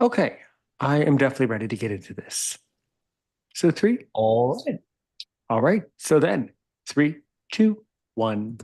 Okay, I am definitely ready to get into this. So three. All right. All right. So then, three, two, one.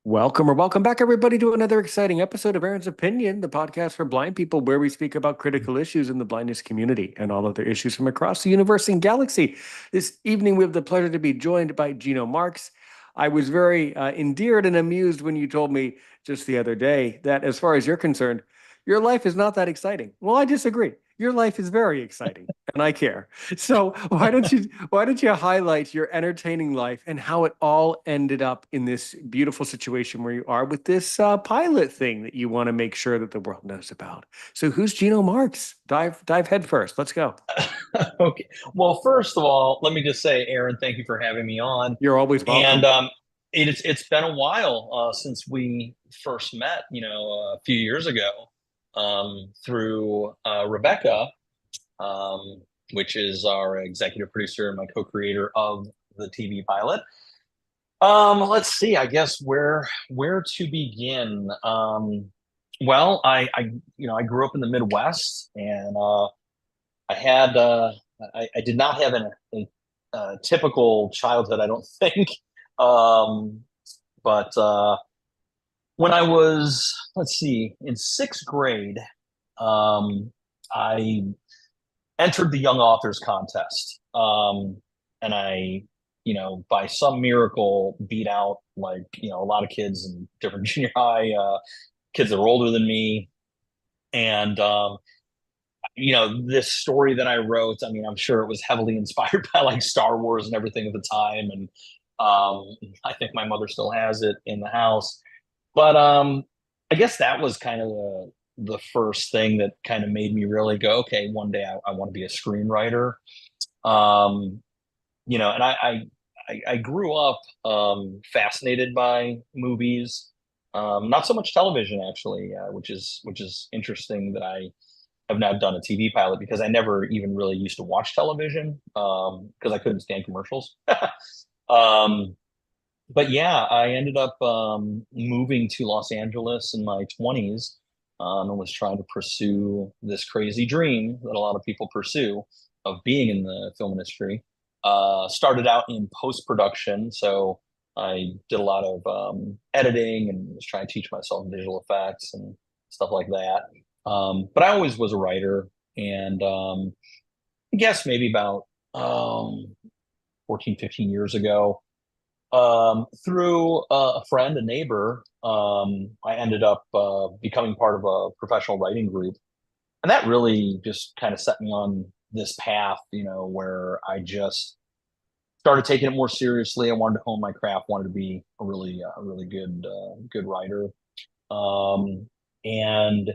Welcome back, everybody, to another exciting episode of Aaron's Opinion, the podcast for blind people, where we speak about critical issues in the blindness community and all other issues from across the universe and galaxy. This evening, we have the pleasure to be joined by Gino Marks. I was very endeared and amused when you told me just the other day that, as far as you're concerned, your life is not that exciting. Well, I disagree. Your life is very exciting, and I care. So why don't you highlight your entertaining life and how it all ended up in this beautiful situation where you are with this pilot thing that you want to make sure that the world knows about? So who's Gino Marks? Dive head first. Let's go. Okay. Well, first of all, let me just say, Aaron, thank you for having me on. You're always And welcome. it's been a while since we first met, a few years ago, through Rebecca, um, which is our executive producer and my co-creator of the TV pilot. Let's see, I guess where to begin. Well, I grew up in the Midwest, and I had I did not have a typical childhood, I don't think. Um, but when I was, let's see, in sixth grade, I entered the Young Authors Contest, and by some miracle, beat out like a lot of kids in different junior high, kids that were older than me, and this story that I wrote, I mean, I'm sure it was heavily inspired by like Star Wars and everything at the time. And I think my mother still has it in the house. But I guess that was kind of the first thing that kind of made me really go, okay, one day I want to be a screenwriter. Um, and I grew up fascinated by movies, not so much television actually, which is interesting that I've now done a TV pilot because I never even really used to watch television because I couldn't stand commercials. um, but yeah, I ended up moving to Los Angeles in my 20s, and was trying to pursue this crazy dream that a lot of people pursue of being in the film industry. Started out in post production, so I did a lot of editing and was trying to teach myself visual effects and stuff like that. But I always was a writer, and I guess maybe about 14, 15 years ago, through a friend, a neighbor, I ended up becoming part of a professional writing group. And that really just kind of set me on this path, where I just started taking it more seriously. I wanted to hone my craft, wanted to be a really good writer. Um, and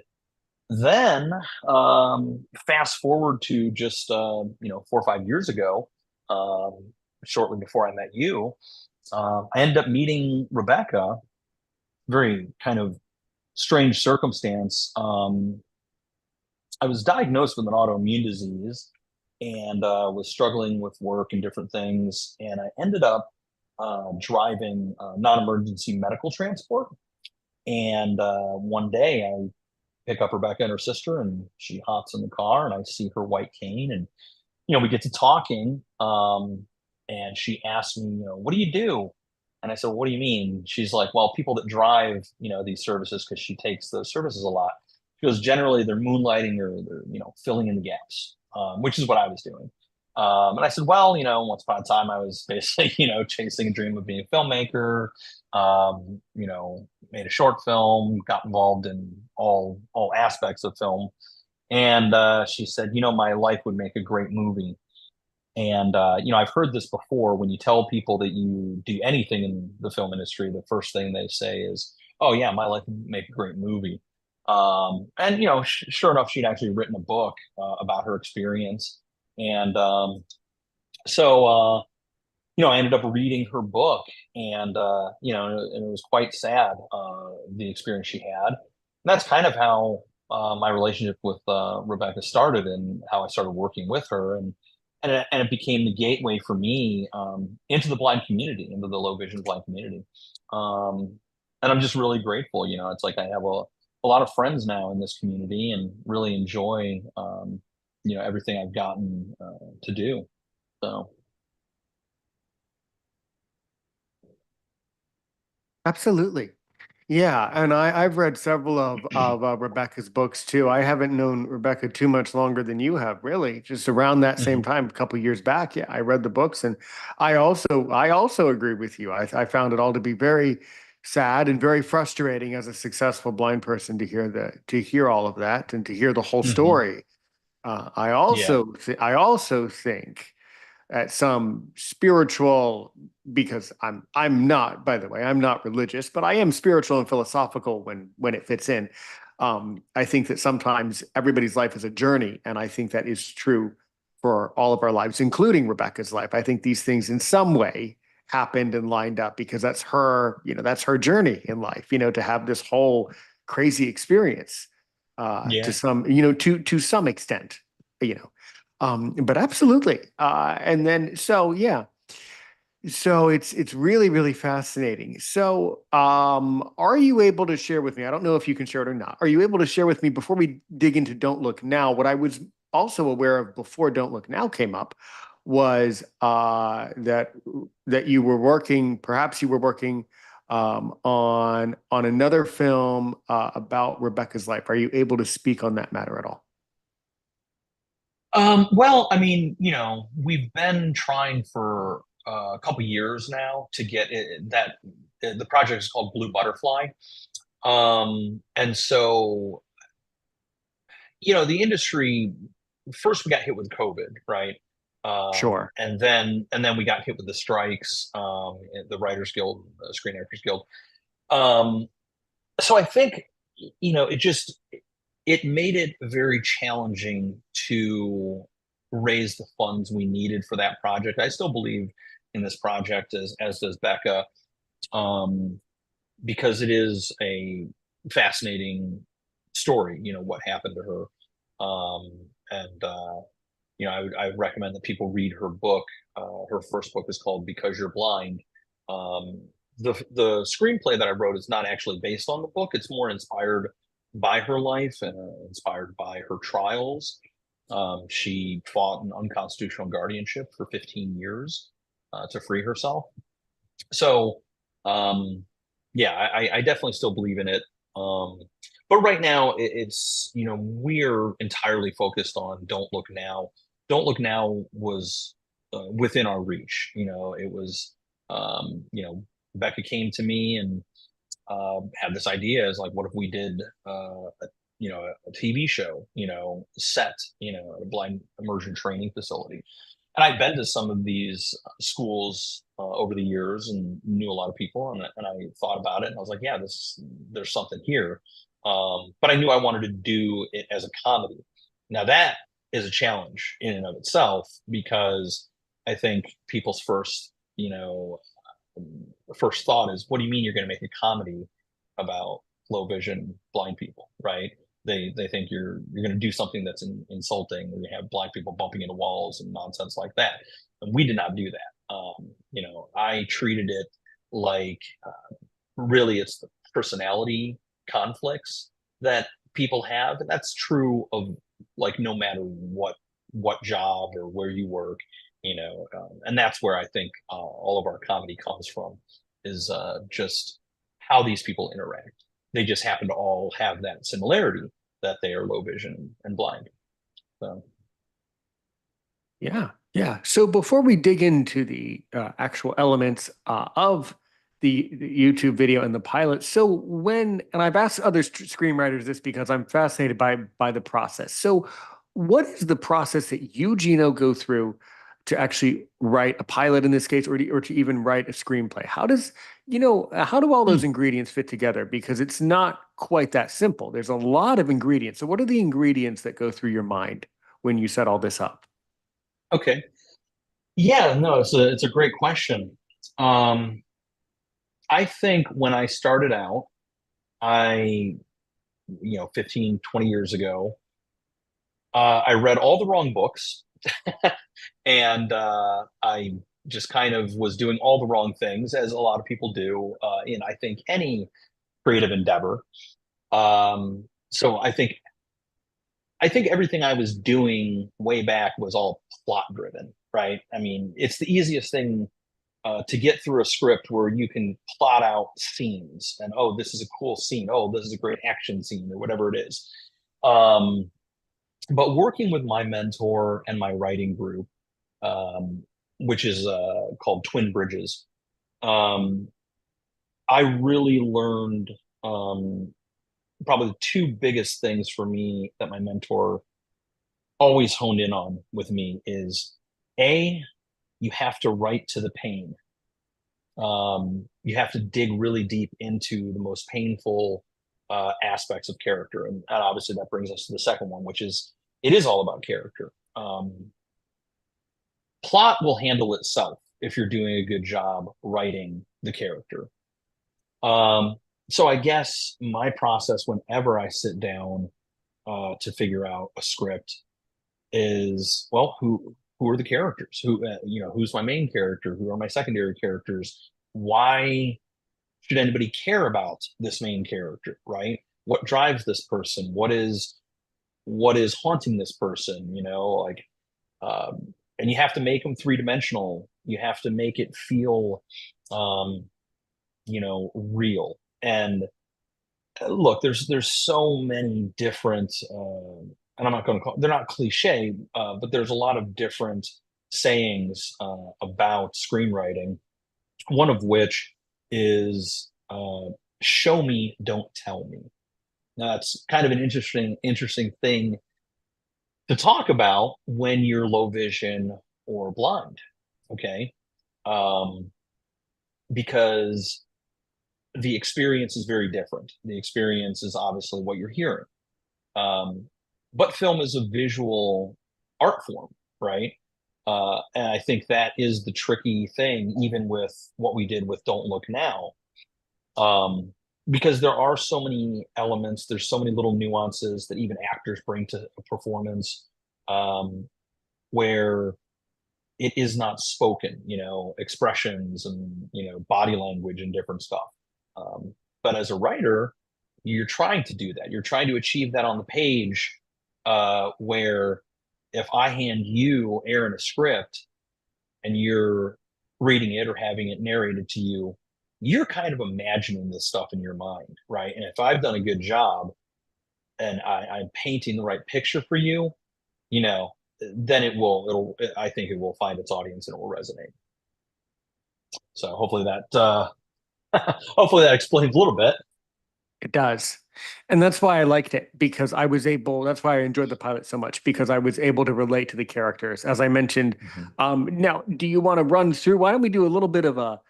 then, fast forward to just 4 or 5 years ago, shortly before I met you, I ended up meeting Rebecca. Very kind of strange circumstance. I was diagnosed with an autoimmune disease and was struggling with work and different things, and I ended up driving non-emergency medical transport. And one day, I pick up Rebecca and her sister, and she hops in the car, and I see her white cane, and we get to talking, and she asked me, what do you do? And I said, what do you mean? She's like, well, people that drive, these services, because she takes those services a lot. She goes, generally they're moonlighting or they're, filling in the gaps, which is what I was doing. And I said, well, once upon a time I was basically, chasing a dream of being a filmmaker. Made a short film, got involved in all aspects of film. And she said, my life would make a great movie. And I've heard this before. When you tell people that you do anything in the film industry, the first thing they say is, "Oh yeah, my life would make a great movie." And sure enough, she'd actually written a book about her experience. And so I ended up reading her book, and and it was quite sad, the experience she had. And that's kind of how my relationship with Rebecca started, and how I started working with her, and it became the gateway for me into the blind community, into the low vision blind community. Um, and I'm just really grateful. It's like I have a lot of friends now in this community and really enjoy, everything I've gotten to do. So, Absolutely. Yeah, and I've read several of Rebecca's books too. I haven't known Rebecca too much longer than you have, really. Just around that same mhm. time, a couple years back. Yeah, I read the books, and I also agree with you. I found it all to be very sad and very frustrating as a successful blind person to hear all of that and to hear the whole Mhm. story. Yeah, I also think at some spiritual, because I'm not, by the way, I'm not religious, but I am spiritual and philosophical when it fits in. I think that sometimes everybody's life is a journey, and I think that is true for all of our lives, including Rebecca's life. I think these things in some way happened and lined up because that's her journey in life, to have this whole crazy experience to yeah. some extent, you know. But absolutely. And then so yeah. So it's really, really fascinating. So are you able to share with me? I don't know if you can share it or not. Are you able to share with me before we dig into Don't Look Now? What I was also aware of before Don't Look Now came up was that perhaps you were working on another film about Rebecca's life. Are you able to speak on that matter at all? Well, I mean, we've been trying for a couple years now to get that the project is called Blue Butterfly. And so, the industry first we got hit with COVID, right? Sure. And then we got hit with the strikes, the Writers Guild, Screen Actors Guild. Um, so I think, it made it very challenging to raise the funds we needed for that project. I still believe in this project as does Becca, um, because it is a fascinating story, what happened to her. And I would recommend that people read her book. Her first book is called Because You're Blind. Um, the screenplay that I wrote is not actually based on the book. It's more inspired by her life and inspired by her trials. She fought an unconstitutional guardianship for 15 years to free herself. So, um, yeah, I definitely still believe in it. Um, but right now, it's we're entirely focused on Don't Look Now. Don't Look Now was within our reach. It was Becca came to me and had this idea as like, what if we did a TV show, set, at a blind immersion training facility. And I've been to some of these schools over the years and knew a lot of people, and I thought about it, and I was like, yeah, there's something here. But I knew I wanted to do it as a comedy. Now that is a challenge in and of itself because I think people's first thought is, what do you mean you're going to make a comedy about low vision blind people, right? They think you're going to do something that's insulting, or you have blind people bumping into walls and nonsense like that. And we did not do that. I treated it like really it's the personality conflicts that people have, and that's true of like no matter what job or where you work, and that's where I think all of our comedy comes from is just how these people interact. They just happen to all have that similarity that they are low vision and blind. So, Yeah, yeah. So before we dig into the actual elements of the YouTube video and the pilot, and I've asked other screenwriters this because I'm fascinated by the process. So, what is the process that you, Gino, go through to actually write a pilot in this case, or to even write a screenplay? How do all those hmm, ingredients fit together? Because it's not quite that simple. There's a lot of ingredients. So, what are the ingredients that go through your mind when you set all this up? okay. Yeah, no, it's a great question. Um, I think when I started out, I 15, 20 years ago, I read all the wrong books and I just kind of was doing all the wrong things, as a lot of people do in, I think, any creative endeavor. So I think everything I was doing way back was all plot driven, right? I mean, it's the easiest thing to get through a script where you can plot out scenes and, oh, this is a cool scene. Oh, this is a great action scene or whatever it is. Um, but working with my mentor and my writing group, um, which is called Twin Bridges, um, I really learned probably the two biggest things for me that my mentor always honed in on with me is A, you have to write to the pain. You have to dig really deep into the most painful aspects of character. And obviously that brings us to the second one, which is it is all about character. Plot will handle itself if you're doing a good job writing the character. Um, so I guess my process whenever I sit down to figure out a script is, well, who are the characters? Who's my main character? Who are my secondary characters? Why should anybody care about this main character, right? What drives this person? What is haunting this person? And you have to make them three-dimensional. You have to make it feel, um, real. And look, there's so many different, and I'm not going to call they're not cliche, but there's a lot of different sayings about screenwriting. One of which is "show me, don't tell me." Now, that's kind of an interesting thing to talk about when you're low vision or blind. Okay, um, because the experience is very different. The experience is obviously what you're hearing. But film is a visual art form, right? And I think that is the tricky thing, even with what we did with Don't Look Now, um, because there are so many elements, there's so many little nuances that even actors bring to a performance, um, where it is not spoken, expressions and body language and different stuff. But as a writer, you're trying to do that. You're trying to achieve that on the page, where if I hand you, Aaron, a script and you're reading it or having it narrated to you, you're kind of imagining this stuff in your mind, right? And if I've done a good job and I'm painting the right picture for you, you know, then I think it will find its audience and it will resonate. So hopefully that explains a little bit. It does. And that's why I liked it because that's why I enjoyed the pilot so much because I was able to relate to the characters. As I mentioned, Mhm. now, do you want to run through? Why don't we do a little bit of a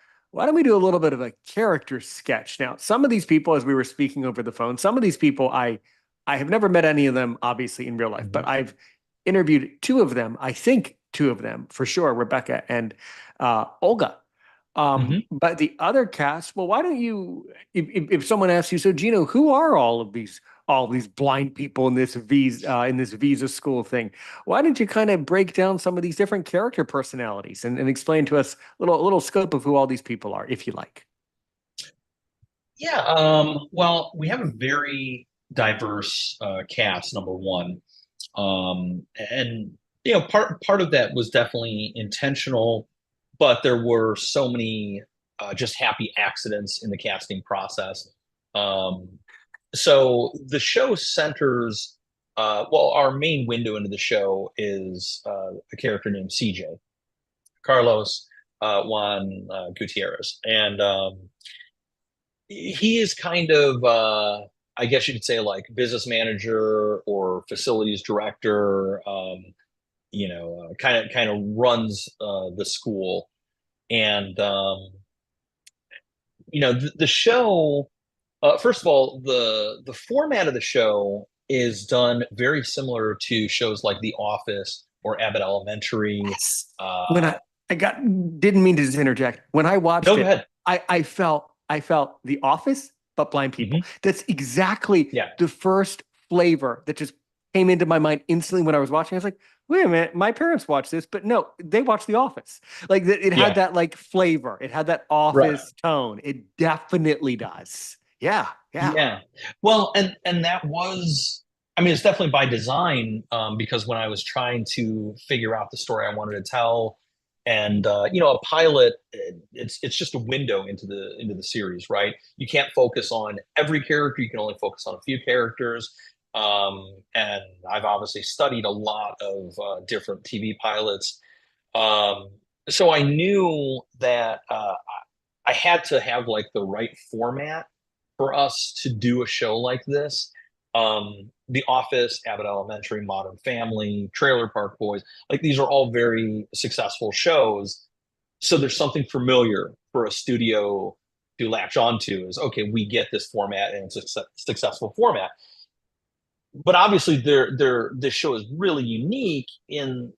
character sketch? Now, some of these people, as we were speaking over the phone, some of these people, I have never met any of them, obviously, in real life, but Mhm. I've interviewed two of them, I think two of them for sure, Rebecca and Olga. Mhm. But the other cast, well, why don't you, if someone asks you, so Gino, who are all these blind people in this visa school thing? Why don't you kind of break down some of these different character personalities and explain to us a little scope of who all these people are, if you like? Yeah, well, we have a very diverse cast, number one. And part of that was definitely intentional, but there were so many just happy accidents in the casting process. Um, so the show centers, well, our main window into the show is a character named CJ, Carlos Juan Gutierrez, and he is kind of, I guess you could say, like business manager or facilities director. Kind of runs the school, and the show. First of all, the format of the show is done very similar to shows like The Office or Abbott Elementary. Yes. When Uh, I got didn't mean to just interject. When I watched no, go it, ahead. I felt The Office, but blind people. Hmm. That's exactly Yeah, the first flavor that just came into my mind instantly when I was watching. I was like, wait a minute, my parents watch this, but no, they watch The Office. Like it had yeah, that like flavor. It had that right. Office tone. It definitely does. Yeah. Yeah. Yeah. Well, and that was, I mean, it's definitely by design, because when I was trying to figure out the story I wanted to tell, and a pilot, it's just a window into the series, right? You can't focus on every character. You can only focus on a few characters. And I've obviously studied a lot of different TV pilots. Um, so I knew that I had to have like the right format for us to do a show like this. The Office, Abbott Elementary, Modern Family, Trailer Park Boys, like these are all very successful shows. So there's something familiar for a studio to latch onto is okay, we get this format and it's a successful format. But obviously this show is really unique in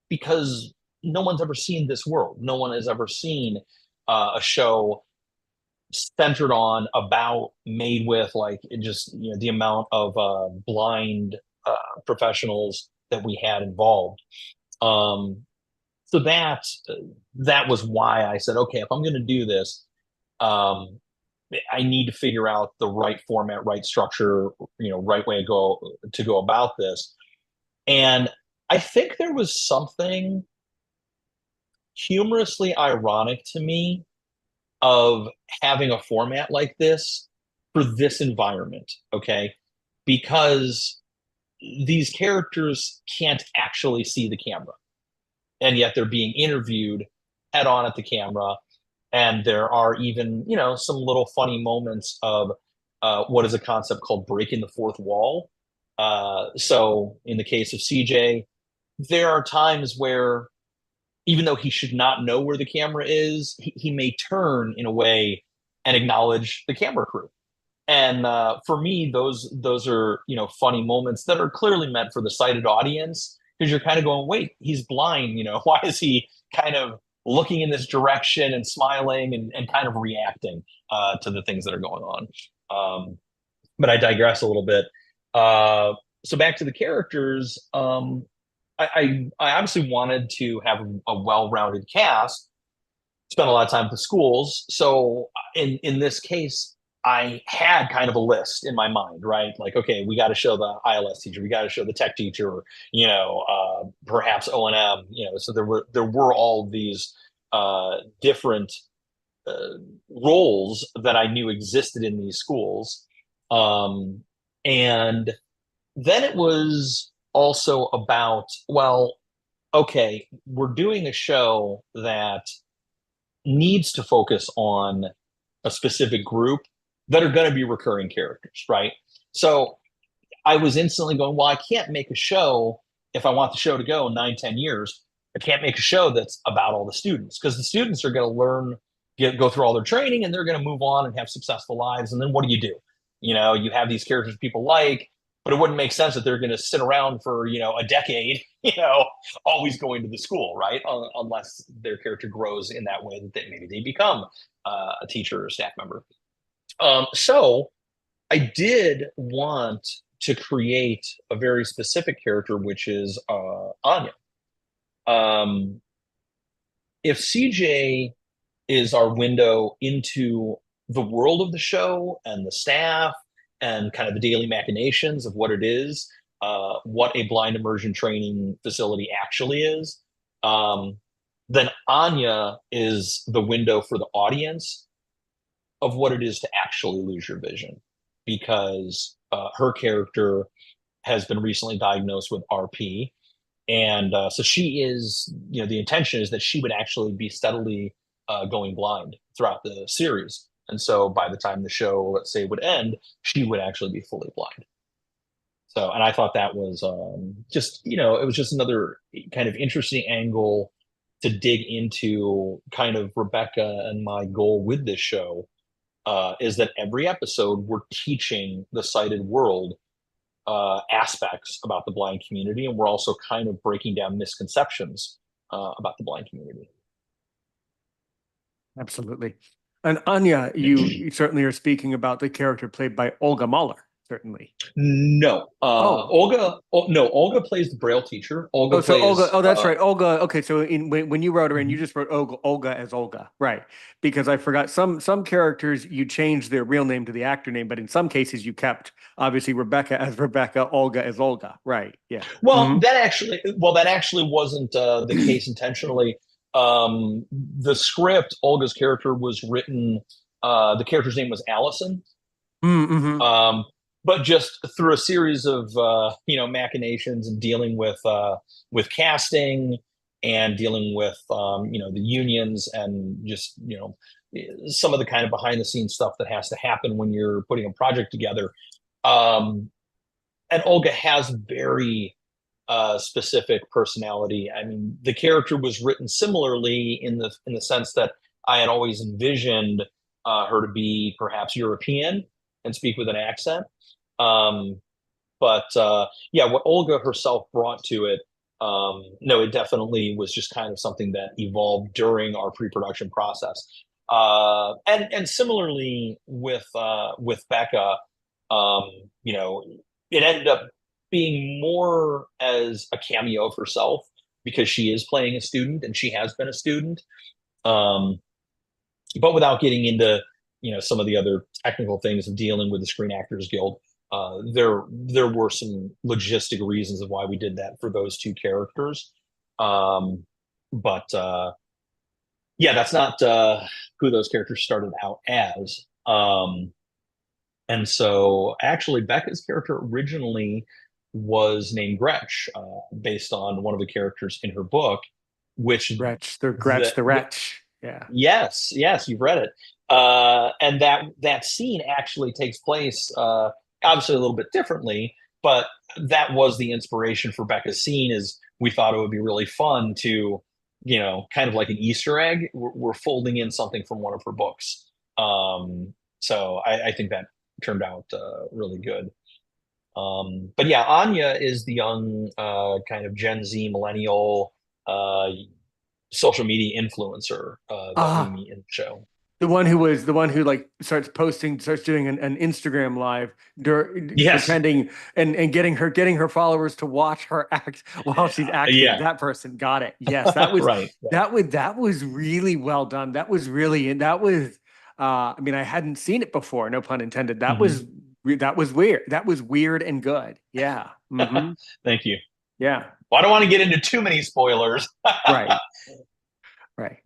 because no one's ever seen this world. No one has ever seen a show centered on, about, made with, like, it just, the amount of blind professionals that we had involved. Um, so that was why I said, okay, if I'm going to do this, um, I need to figure out the right format, right structure, right way to go about this. And I think there was something humorously ironic to me of having a format like this for this environment, okay? Because these characters can't actually see the camera, and yet they're being interviewed head on at the camera. And there are even, some little funny moments of what is a concept called breaking the fourth wall. So in the case of CJ, there are times where even though he should not know where the camera is, he may turn in a way and acknowledge the camera crew. And for me, those are funny moments that are clearly meant for the sighted audience because you're kind of going, wait, he's blind. Why is he kind of looking in this direction and smiling and kind of reacting to the things that are going on? But I digress a little bit. So back to the characters. I obviously wanted to have a well-rounded cast, spent a lot of time with the schools. So in this case, I had kind of a list in my mind, right? Like, okay, we got to show the ILS teacher, we got to show the tech teacher, perhaps O&M, so there were all these different roles that I knew existed in these schools. And then it was also about, well, okay, we're doing a show that needs to focus on a specific group that are going to be recurring characters, right? So I was instantly going, well, I can't make a show if I want the show to go 9, 10 years. I can't make a show that's about all the students because the students are going to learn, go through all their training, and they're going to move on and have successful lives. And then what do? You have these characters people like, but it wouldn't make sense that they're going to sit around for a decade, always going to the school, right? Unless their character grows in that way that maybe they become a teacher or a staff member. So I did want to create a very specific character, which is Anya. Um, if CJ is our window into the world of the show and the staff and kind of the daily machinations of what it is, what a blind immersion training facility actually is, then Anya is the window for the audience of what it is to actually lose your vision because her character has been recently diagnosed with RP. And so she is, the intention is that she would actually be steadily going blind throughout the series. And so by the time the show, let's say, would end, she would actually be fully blind. So, and I thought that was just, it was just another kind of interesting angle to dig into kind of Rebecca and my goal with this show is that every episode we're teaching the sighted world aspects about the blind community, and we're also kind of breaking down misconceptions about the blind community. Absolutely. And Anya, you certainly are speaking about the character played by Olga Mahler. certainly. No, Oh, Olga. Oh, no, Olga plays the Braille teacher. Olga oh, so Olga. plays. Oh, that's right, Olga. Okay, so when you wrote her in, you Mhm. just wrote Olga as Olga, right? Because I forgot some characters you changed their real name to the actor name, but in some cases you kept obviously Rebecca as Rebecca, Olga as Olga, right? Yeah. Well, that actually wasn't the case intentionally. The script, Olga's character was written. The character's name was Allison. Mm-hmm. But just through a series of machinations and dealing with casting and dealing with the unions and just some of the kind of behind the scenes stuff that has to happen when you're putting a project together. Um, and Olga has very specific personality. I mean, the character was written similarly in the sense that I had always envisioned her to be perhaps European and speak with an accent. Um, but yeah, what Olga herself brought to it, no, it definitely was just kind of something that evolved during our pre-production process. And similarly with Becca, um, you know, it ended up being more as a cameo of herself because she is playing a student and she has been a student. Um, but without getting into some of the other technical things of dealing with the Screen Actors Guild, there were some logistic reasons of why we did that for those two characters. But yeah, that's not who those characters started out as. And so actually, Becca's character originally was named Gretch, based on one of the characters in her book, which Gretch the, the the Wretch. Yeah. yes, you've read it. And that scene actually takes place, obviously a little bit differently, but that was the inspiration for Becca's scene. Is we thought it would be really fun to, kind of like an Easter egg. We're folding in something from one of her books. Um, so I think that turned out really good. But yeah, Anya is the young kind of Gen Z millennial social media influencer that we Ah, meet in the show. the one who like starts doing an Instagram live, Yes. pretending and getting her followers to watch her act while she's acting. Yeah. That person got it. Yes, that was Right. Right. that was really well done. That was really that was. I mean, I hadn't seen it before. No pun intended. Mhm. That was weird. That was weird and good. Yeah. Hmm. Thank you. Yeah. Well, I don't want to get into too many spoilers. Right. Right.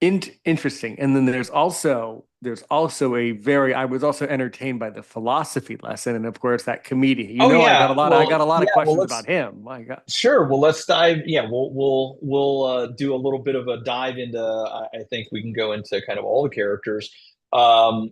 Interesting. And then there's also a very I was also entertained by the philosophy lesson and of course that comedian. Oh yeah. I got Well, a lot yeah. of Well, questions about let's him. My God. sure. Well, let's dive. Yeah, we'll do a little bit of a dive into. I think we can go into kind of all the characters. Um,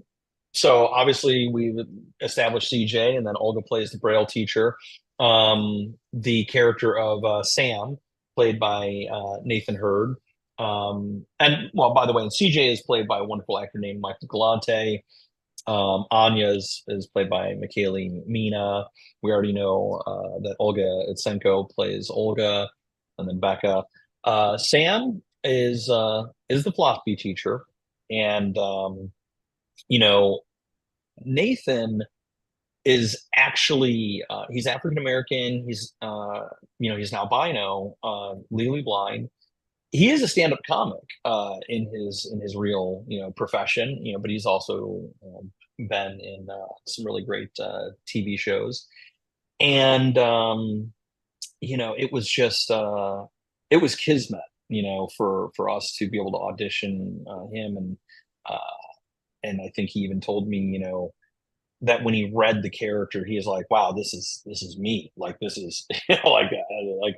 so obviously we've established CJ, and then Olga plays the Braille teacher. The character of Sam, played by Nathan Hurd. And well, by the way, and CJ is played by a wonderful actor named Michael Galante. Anya is played by Michaeli Mina. We already know that Olga Itsenko plays Olga, and then Becca. Sam is the philosophy teacher, and you know Nathan is actually he's African American. He's albino, legally blind. He is a stand-up comic in his real profession, but he's also been in some really great TV shows. And it was just it was kismet, for us to be able to audition him. Uh, and I think he even told me, that when he read the character, he is like, "Wow, this is me. Like this is like it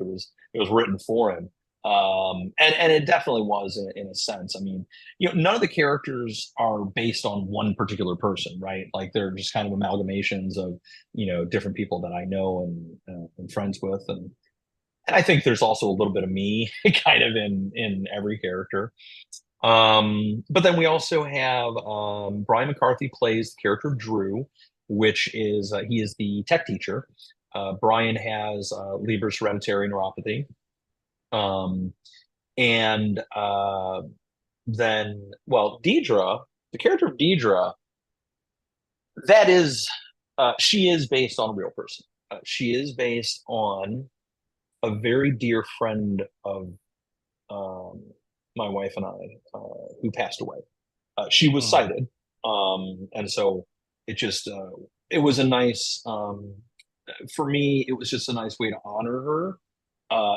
was written for him." And it definitely was in a sense. I mean, none of the characters are based on one particular person, right? Like they're just kind of amalgamations of different people that I know and friends with, and I think there's also a little bit of me kind of in every character. But then we also have Brian McCarthy plays the character Drew, which is he is the tech teacher. Brian has Leber's hereditary neuropathy. Um, and then, well, Deidre, the character of Deidre, that is She is based on a real person. She is based on a very dear friend of um, my wife and I, who passed away. She was Oh, sighted, and so it just it was a nice for me. It was just a nice way to honor her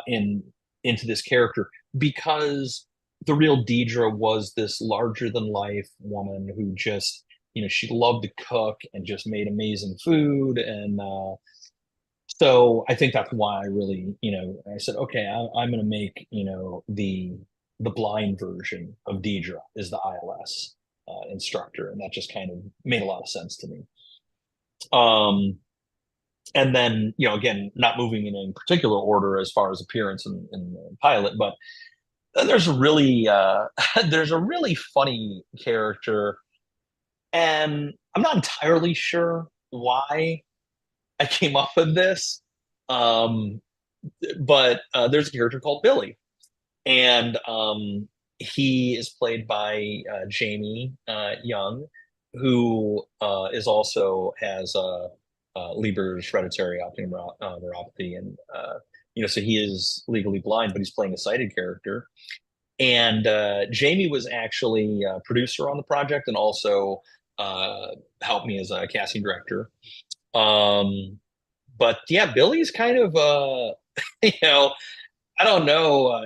in into this character because the real Deidre was this larger than life woman who just she loved to cook and just made amazing food and so I think that's why I really, I said, okay, I'm going to make, the blind version of Deidre is the ILS instructor, and that just kind of made a lot of sense to me. Um, and then, again, not moving in any particular order as far as appearance in the pilot, but then there's a really there's a really funny character, and I'm not entirely sure why I came up with this. Um, but there's a character called Billy, and he is played by Jamie Young, who is also has Leber's hereditary optic neuropathy, and so he is legally blind, but he's playing a sighted character. And Jamie was actually a producer on the project, and also uh, helped me as a casting director. Um, but yeah, Billy's kind of you know, I don't know,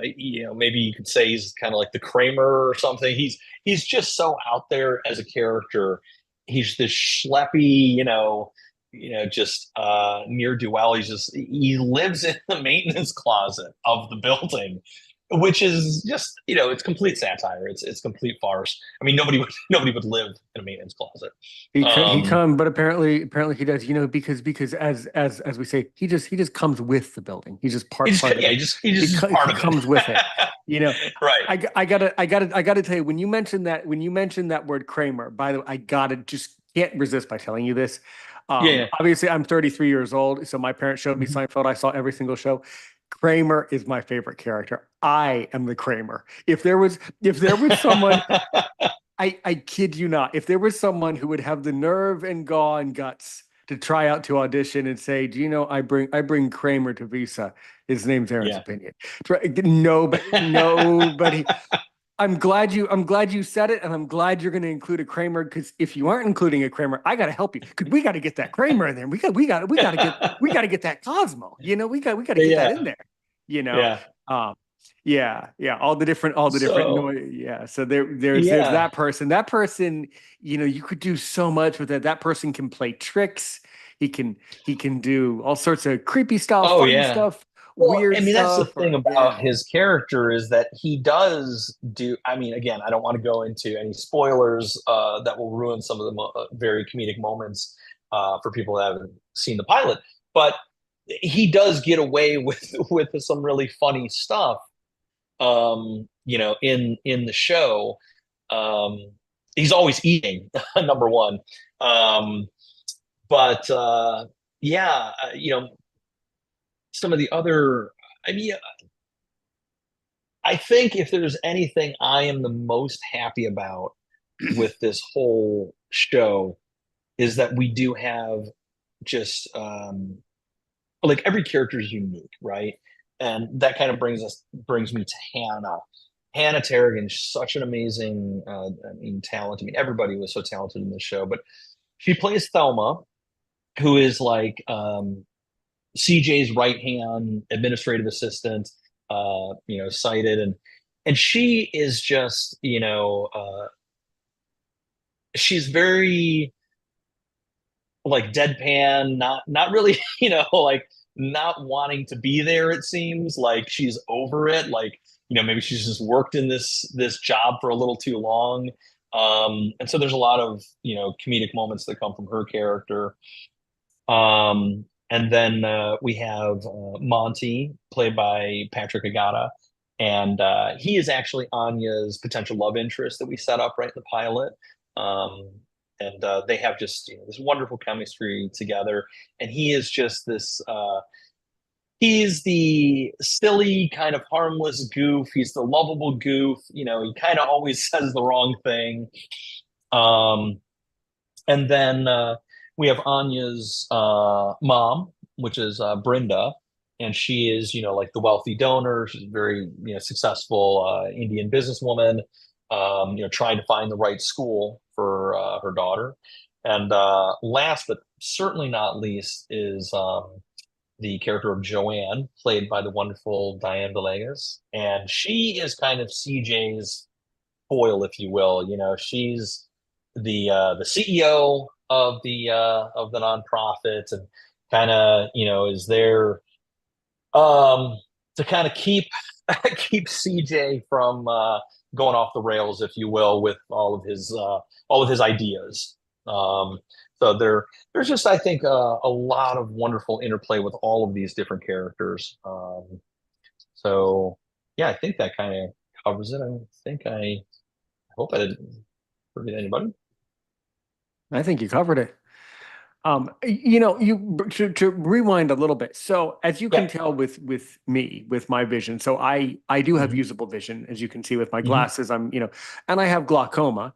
maybe you could say he's kind of like the Kramer or something. He's just so out there as a character. He's this schleppy, just near do well. He lives in the maintenance closet of the building, which is just, it's complete satire. It's complete farce. I mean, nobody would live in a maintenance closet. he Um, come, but apparently he does. Because as we say, he just comes with the building. He's just he just part of yeah, it. he just is part He of it. comes with it. You know, Right. I gotta tell you, when you mentioned that word Kramer, by the way, I gotta just can't resist by telling you this. Yeah. Obviously, I'm 33 years old, so my parents showed me Yeah. Seinfeld. I saw every single show. Kramer is my favorite character. I am the Kramer. If there was someone, I kid you not, if there was someone who would have the nerve and gall and guts to try out to audition and say, "Do you know I bring Kramer to Visa. His name's Aaron's Yeah. Opinion." Nobody. I'm glad you said it, and I'm glad you're going to include a Kramer because if you aren't including a Kramer, I got to help you because we got to get that Kramer in there. We got to get that Cosmo. We got to get that Yeah. in there. You know, Yeah. um, yeah. All the different So noise. Yeah. So there's yeah. that person. That person, you could do so much with it. That person can play tricks. He can do all sorts of creepy stuff, Oh funny yeah. stuff, Well, I weird mean, that's the stuff. thing Or about yeah. his character is that he does do. I mean, again, I don't want to go into any spoilers that will ruin some of the very comedic moments for people that haven't seen the pilot. But he does get away with some really funny stuff. In the show, um, he's always eating. Number one, um, but yeah, some of the other. I mean, I think if there's anything I am the most happy about with this whole show is that we do have just like every character is unique, right? And that kind of brings me to Hannah. Hannah Terrigan is such an amazing, talent. I mean, everybody was so talented in this show, but she plays Thelma, who is like CJ's right hand administrative assistant, cited, and she is just, she's very like deadpan, not really, like not wanting to be there. It seems like she's over it. Like, maybe she's just worked in this job for a little too long. And so there's a lot of comedic moments that come from her character. And then we have Monty, played by Patrick Agata, and he is actually Anya's potential love interest that we set up right in the pilot. Um, and they have just this wonderful chemistry together. And he is just this. He's the silly, kind of harmless goof. He's the lovable goof. He kind of always says the wrong thing. Um, and then we have Anya's mom, which is Brenda, and she is, like the wealthy donor. She's a very, successful Indian businesswoman, trying to find the right school for her daughter. And last but certainly not least is the character of Joanne, played by the wonderful Diane Villegas, and she is kind of CJ's foil, if you will. She's the CEO of the nonprofit, and kind of is there um, to kind of keep keep CJ from going off the rails, if you will, with all of his ideas. Um, so there's just, I think, a lot of wonderful interplay with all of these different characters. So yeah, I think that kind of covers it. I hope I didn't forget anybody. I think you covered it. You to rewind a little bit. So as you can Yeah. tell with me, with my vision, so I do have Hmm. usable vision, as you can see with my Hmm. glasses. And I have glaucoma,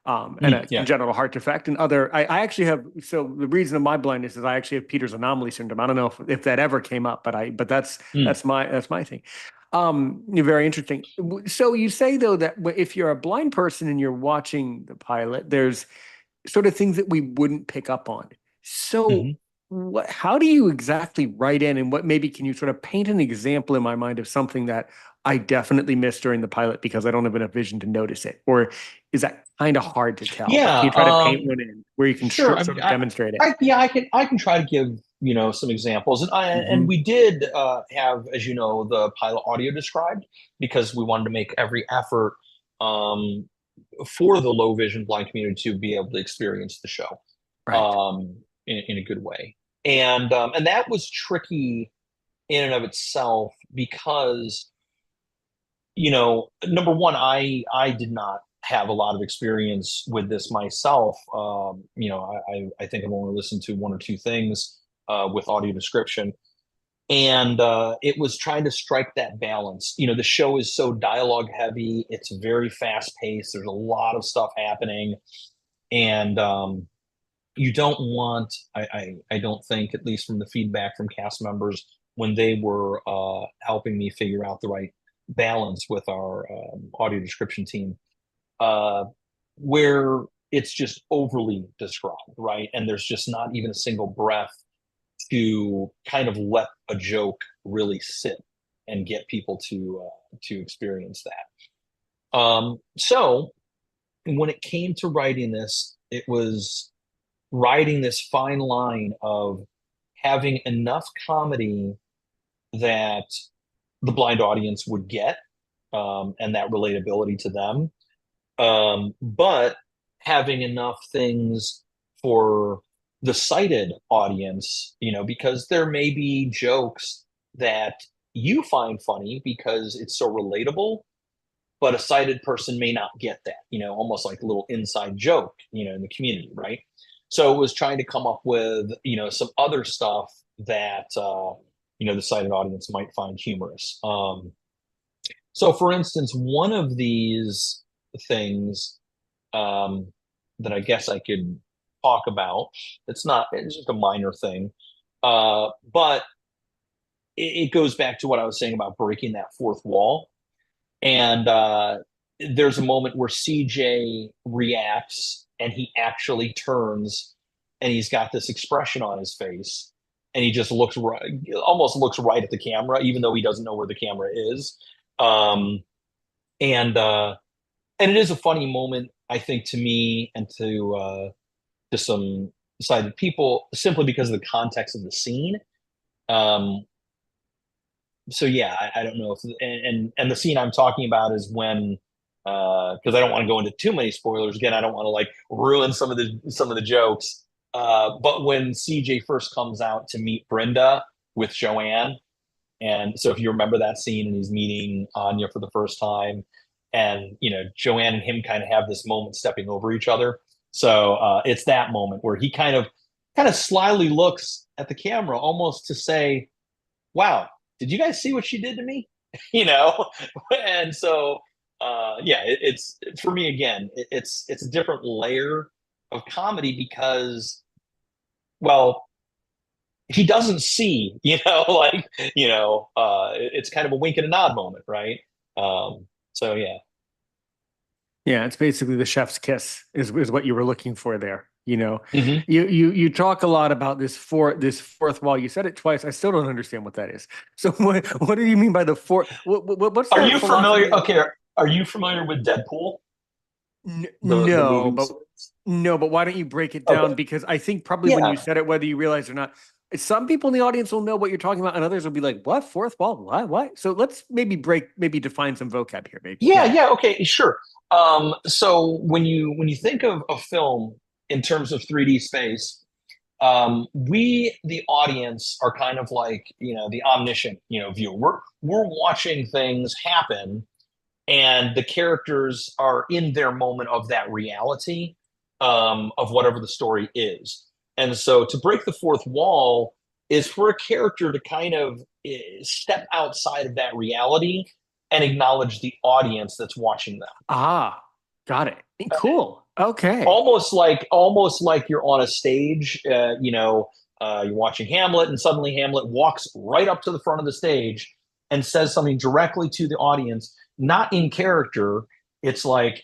and a Yeah. congenital heart defect, and other. I actually have. So the reason of my blindness is I actually have Peters anomaly syndrome. I don't know if that ever came up, but Mm. that's my thing. Very interesting. So you say though that if you're a blind person and you're watching the pilot, there's sort of things that we wouldn't pick up on. So, Hmm. how do you exactly write in, and what maybe can you sort of paint an example in my mind of something that I definitely missed during the pilot because I don't have enough vision to notice it? Or is that kind of hard to tell? But can Yeah. you try to paint one in where you can Sure. sort of demonstrate it? Yeah, I can try to give some examples, and Hmm. we did have, as you know, the pilot audio described because we wanted to make every effort um, for the low vision blind community to be able to experience the show Right. in a good way, and that was tricky in and of itself because number one, I did not have a lot of experience with this myself. I think I've only listened to one or two things with audio description, and it was trying to strike that balance. The show is so dialogue heavy; it's very fast paced. There's a lot of stuff happening, and you don't want. I don't think, at least from the feedback from cast members when they were helping me figure out the right balance with our audio description team, uh, where it's just overly described, right? And there's just not even a single breath to kind of let a joke really sit and get people to experience that. So when it came to writing this, it was writing this fine line of having enough comedy that the blind audience would get, and that relatability to them, but having enough things for the sighted audience, because there may be jokes that you find funny because it's so relatable, but a sighted person may not get that, almost like a little inside joke, in the community, right? So it was trying to come up with, some other stuff that, the sighted audience might find humorous. So, for instance, one of these things um, that I guess I could talk about, it's just a minor thing, but it goes back to what I was saying about breaking that fourth wall. And there's a moment where CJ reacts and he actually turns and he's got this expression on his face and he just looks right, almost looks right at the camera, even though he doesn't know where the camera is. Um, and and it is a funny moment, I think, to me and to some sighted people, simply because of the context of the scene. Um, so yeah, I don't know if and the scene I'm talking about is when because I don't want to go into too many spoilers again. I don't want to like ruin some of the jokes. But when CJ first comes out to meet Brenda with Joanne, and so if you remember that scene, and he's meeting Anya for the first time, and Joanne and him kind of have this moment stepping over each other. So it's that moment where he kind of slyly looks at the camera, almost to say, "Wow, did you guys see what she did to me?" you know, and so yeah, it's for me again. It's a different layer of comedy because well, he doesn't see, like, it's kind of a wink and a nod moment, right? So yeah. Yeah, it's basically the chef's kiss is what you were looking for there. Hmm. You talk a lot about this fourth wall. You said it twice. I still don't understand what that is. So what do you mean by the fourth? What's Are the you familiar? philosophy? Okay, are you familiar with Deadpool, the No, movie but series? no, but why don't you break it Okay, down? Because I think probably when you yeah, said it, whether you realize or not, some people in the audience will know what you're talking about, and others will be like, "What fourth wall? What? What?" So let's maybe define some vocab here. Maybe, yeah, yeah. yeah. Okay, sure. So when you think of a film in terms of 3D space, we the audience are kind of like the omniscient viewer. We're watching things happen, and the characters are in their moment of that reality, of whatever the story is. And so to break the fourth wall is for a character to kind of step outside of that reality and acknowledge the audience that's watching them. Ah, got it. Cool. Okay. Almost like you're on a stage, you're watching Hamlet, and suddenly Hamlet walks right up to the front of the stage and says something directly to the audience, not in character. It's like,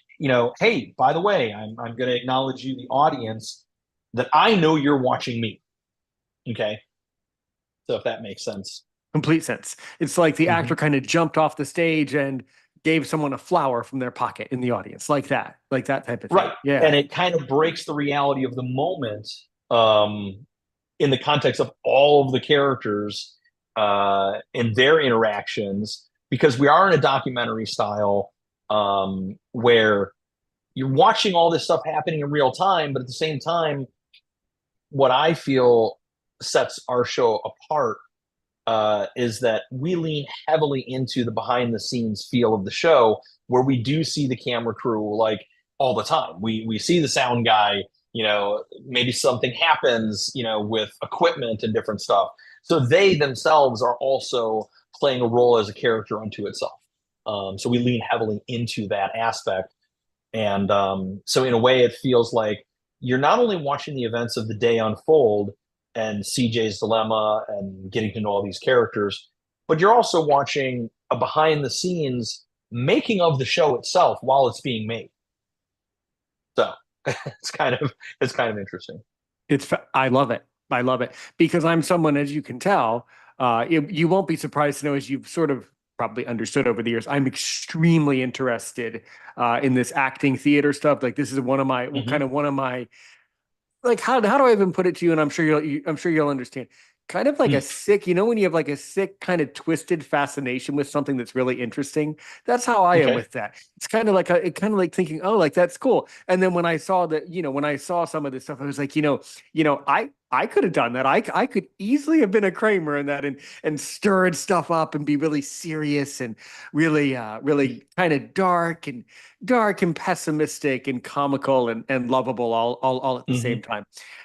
hey, by the way, I'm going to acknowledge you, the audience, that I know you're watching me. Okay, so if that makes sense. Complete sense. It's like the actor Mhm. kind of jumped off the stage and gave someone a flower from their pocket in the audience, like that type of thing. Right, Yeah. and it kind of breaks the reality of the moment, um, in the context of all of the characters and their interactions, because we are in a documentary style, where you're watching all this stuff happening in real time, but at the same time, what I feel sets our show apart is that we lean heavily into the behind the scenes feel of the show, where we do see the camera crew like all the time. We see the sound guy. Maybe something happens, with equipment and different stuff. So they themselves are also playing a role as a character unto itself. So we lean heavily into that aspect, and so in a way, it feels like you're not only watching the events of the day unfold and CJ's dilemma and getting to know all these characters, but you're also watching a behind the scenes making of the show itself while it's being made. So it's kind of interesting. I love it. I love it because I'm someone, as you can tell, you won't be surprised to know, as you've sort of probably understood over the years, I'm extremely interested in this acting theater stuff. Like this is Hmm. one of my like how do I even put it to you? And I'm sure you'll understand. Kind of like a sick, when you have like a sick kind of twisted fascination with something that's really interesting. That's how I am Okay. with that. It's kind of like thinking, oh, like that's cool. And then when I saw that, when I saw some of this stuff, I was like, I could have done that. I could easily have been a Kramer in that and stirred stuff up and be really serious and really kind of dark and pessimistic and comical and lovable all at the Hmm. same time.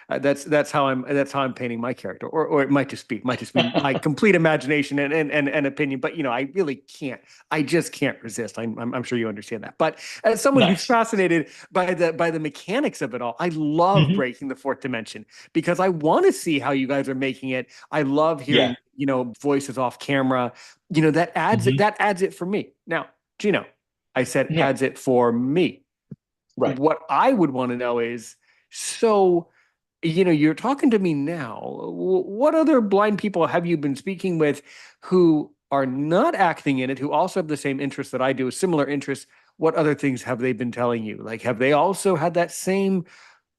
That's how I'm painting my character, or it might just be my complete imagination and opinion. But I really can't. I just can't resist. I'm sure you understand that. But as someone who's Nice. fascinated by the mechanics of it all, I love Hmm. breaking the fourth dimension because I want to see how you guys are making it. I love Yeah. hearing voices off camera. Hmm. That adds it for me. Now, Gino, I said Yeah. adds it for me. Right. What I would want to know is, so, you're talking to me now. What other blind people have you been speaking with who are not acting in it, who also have the same interests that I do, similar interests? What other things have they been telling you? Like, have they also had that same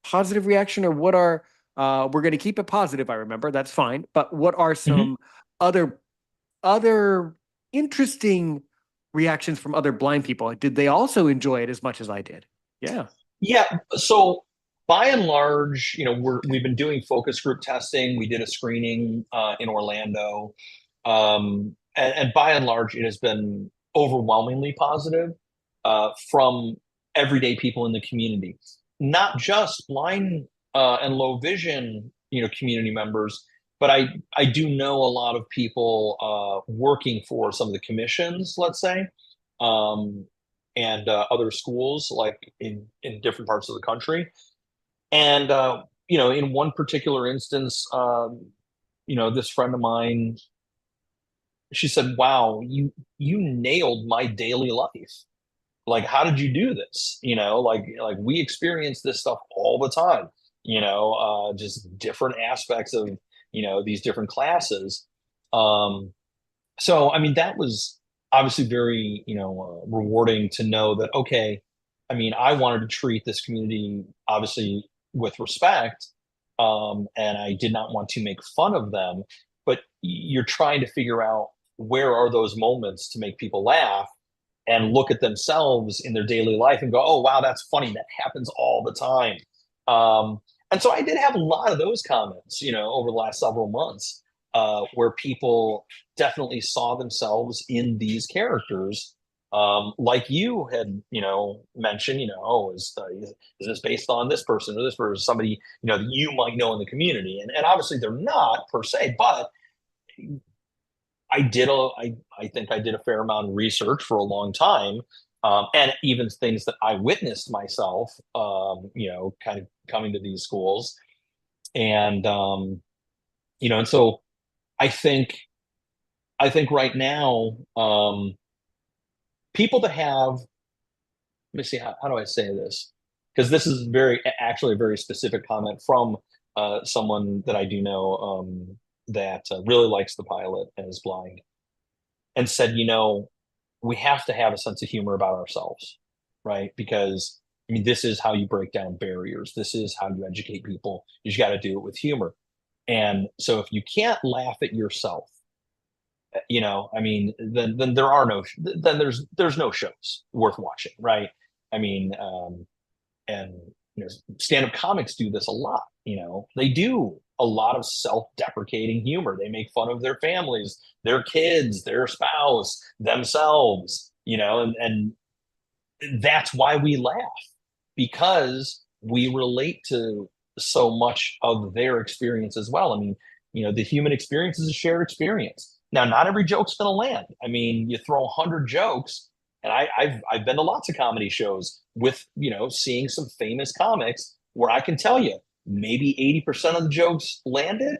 positive reaction, or we're going to keep it positive, I remember, that's fine. But what are Hmm. some other other interesting reactions from other blind people? Did they also enjoy it as much as I did? Yeah. Yeah. So by and large, we've been doing focus group testing. We did a screening in Orlando, and by and large, it has been overwhelmingly positive from everyday people in the community, not just blind and low vision, community members. But I do know a lot of people working for some of the commissions, let's say, um, and other schools like in different parts of the country. And in one particular instance, this friend of mine, she said, "Wow, you nailed my daily life. Like, how did you do this? Like we experience this stuff all the time. Just different aspects of these different classes. So I mean, that was obviously very rewarding to know that. Okay, I mean, I wanted to treat this community obviously with respect, and I did not want to make fun of them. But you're trying to figure out where are those moments to make people laugh and look at themselves in their daily life and go, oh, wow, that's funny. That happens all the time. Um, and so I did have a lot of those comments, over the last several months, where people definitely saw themselves in these characters. Like you had, mentioned, oh, is this based on this person or this person, somebody, that you might know in the community? And obviously they're not per se, but I think I did a fair amount of research for a long time, and even things that I witnessed myself, kind of coming to these schools, and and so I think I think right now, people that have, let me see, how do I say this? Because this is actually a very specific comment from someone that I do know, that really likes the pilot and is blind, and said, we have to have a sense of humor about ourselves, right? Because I mean, this is how you break down barriers. This is how you educate people. You just got to do it with humor. And so if you can't laugh at yourself, I mean, then there's no shows worth watching, right? I mean, and stand-up comics do this a lot. They do a lot of self-deprecating humor. They make fun of their families, their kids, their spouse, themselves, and that's why we laugh, because we relate to so much of their experience as well. I mean, the human experience is a shared experience. Now, not every joke's going to land. I mean, you throw 100 jokes, and I've been to lots of comedy shows with seeing some famous comics where I can tell you maybe 80% of the jokes landed,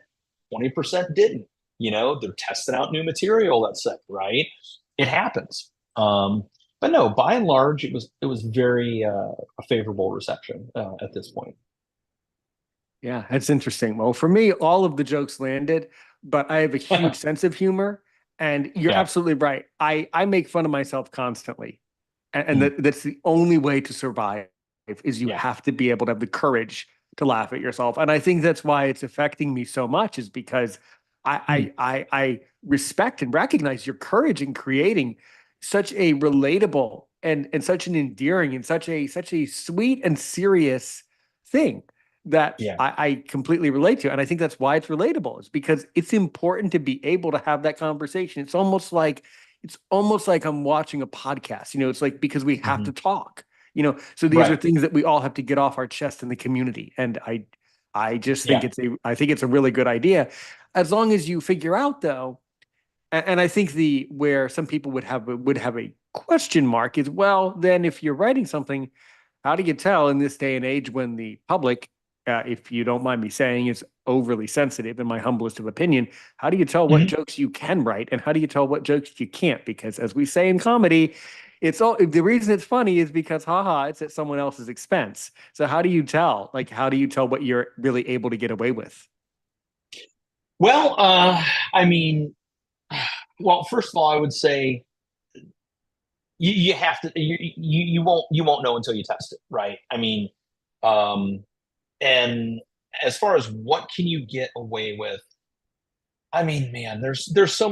20% didn't. They're testing out new material. Let's say, right? It happens. But no, by and large, it was very a favorable reception at this point. Yeah, that's interesting. Well, for me, all of the jokes landed, but I have a huge sense of humor. And you're Yeah. absolutely right. I make fun of myself constantly. And Mm. that's the only way to survive is you Yeah. have to be able to have the courage to laugh at yourself. And I think that's why it's affecting me so much, is because Mm. I respect and recognize your courage in creating such a relatable and such an endearing and such a sweet and serious thing that Yeah. I completely relate to. And I think that's why it's relatable, is because it's important to be able to have that conversation. It's almost like I'm watching a podcast. It's like, because we have to Hmm. talk. So these are Right. things that we all have to get off our chest in the community. And I just think Yeah. it's a really good idea, as long as you figure out, though. And I think the where some people would have a question mark is, well, then if you're writing something, how do you tell in this day and age when the public, if you don't mind me saying, is overly sensitive, in my humblest of opinion? How do you tell what Hmm. jokes you can write, and how do you tell what jokes you can't? Because, as we say in comedy, it's all the reason it's funny is because, haha, it's at someone else's expense. So how do you tell? Like, how do you tell what you're really able to get away with? Well, I mean, well, first of all, I would say you have to you won't know until you test it, right? I mean, um, and as far as what can you get away with, I mean, man, there's so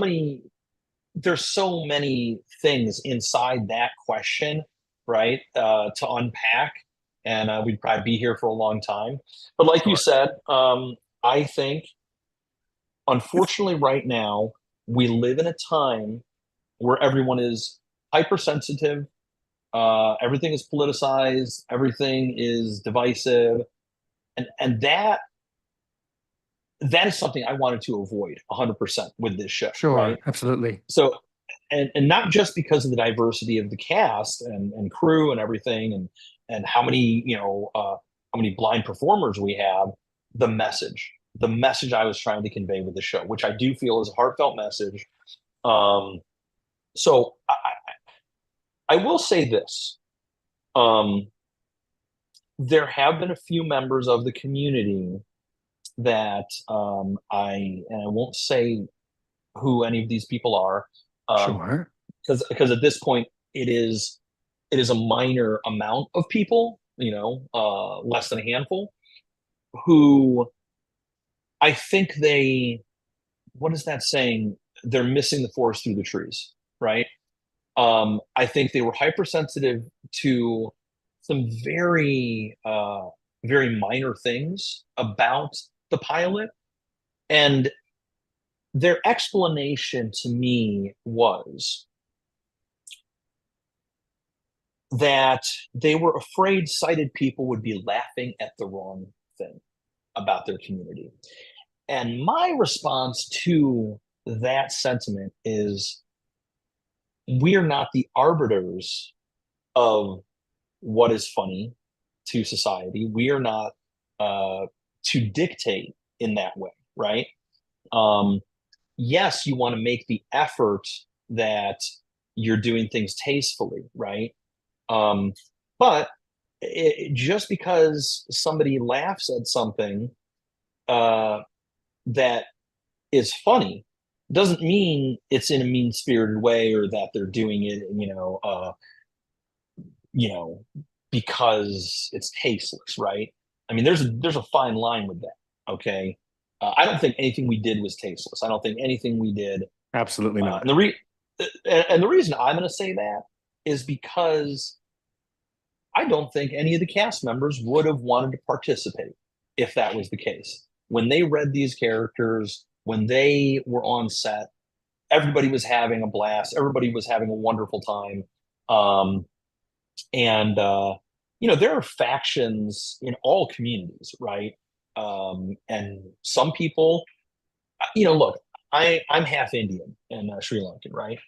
many things inside that question, right? To unpack, and we'd probably be here for a long time. But like you Sure. said, I think unfortunately right now we live in a time where everyone is hypersensitive. Everything is politicized. Everything is divisive, and that is something I wanted to avoid 100% with this show, Sure, right? absolutely. So, and not just because of the diversity of the cast and crew and everything, and how many how many blind performers we have, the message I was trying to convey with the show, which I do feel is a heartfelt message. Um, so I will say this. Um, there have been a few members of the community that and I won't say who any of these people are, um, Sure. because at this point it is a minor amount of people, less than a handful, who I think what is that saying? They're missing the forest through the trees, right? I think they were hypersensitive to some very minor things about the pilot. And their explanation to me was that they were afraid sighted people would be laughing at the wrong thing about their community. And my response to that sentiment is we're not the arbiters of what is funny to society. We are not to dictate in that way, right? Um, yes, you want to make the effort that you're doing things tastefully, right? Um, but just because somebody laughs at something uh, that is funny doesn't mean it's in a mean-spirited way or that they're doing it, you know, because it's tasteless, right? I mean, there's a fine line with that. Okay, I don't think anything we did was tasteless. I don't think anything we did, Absolutely and not. the reason I'm going to say that is because I don't think any of the cast members would have wanted to participate if that was the case. When they read these characters, when they were on set, everybody was having a blast. Everybody was having a wonderful time. Um, and there are factions in all communities, right? And some people, look, I'm half Indian and Sri Lankan, right?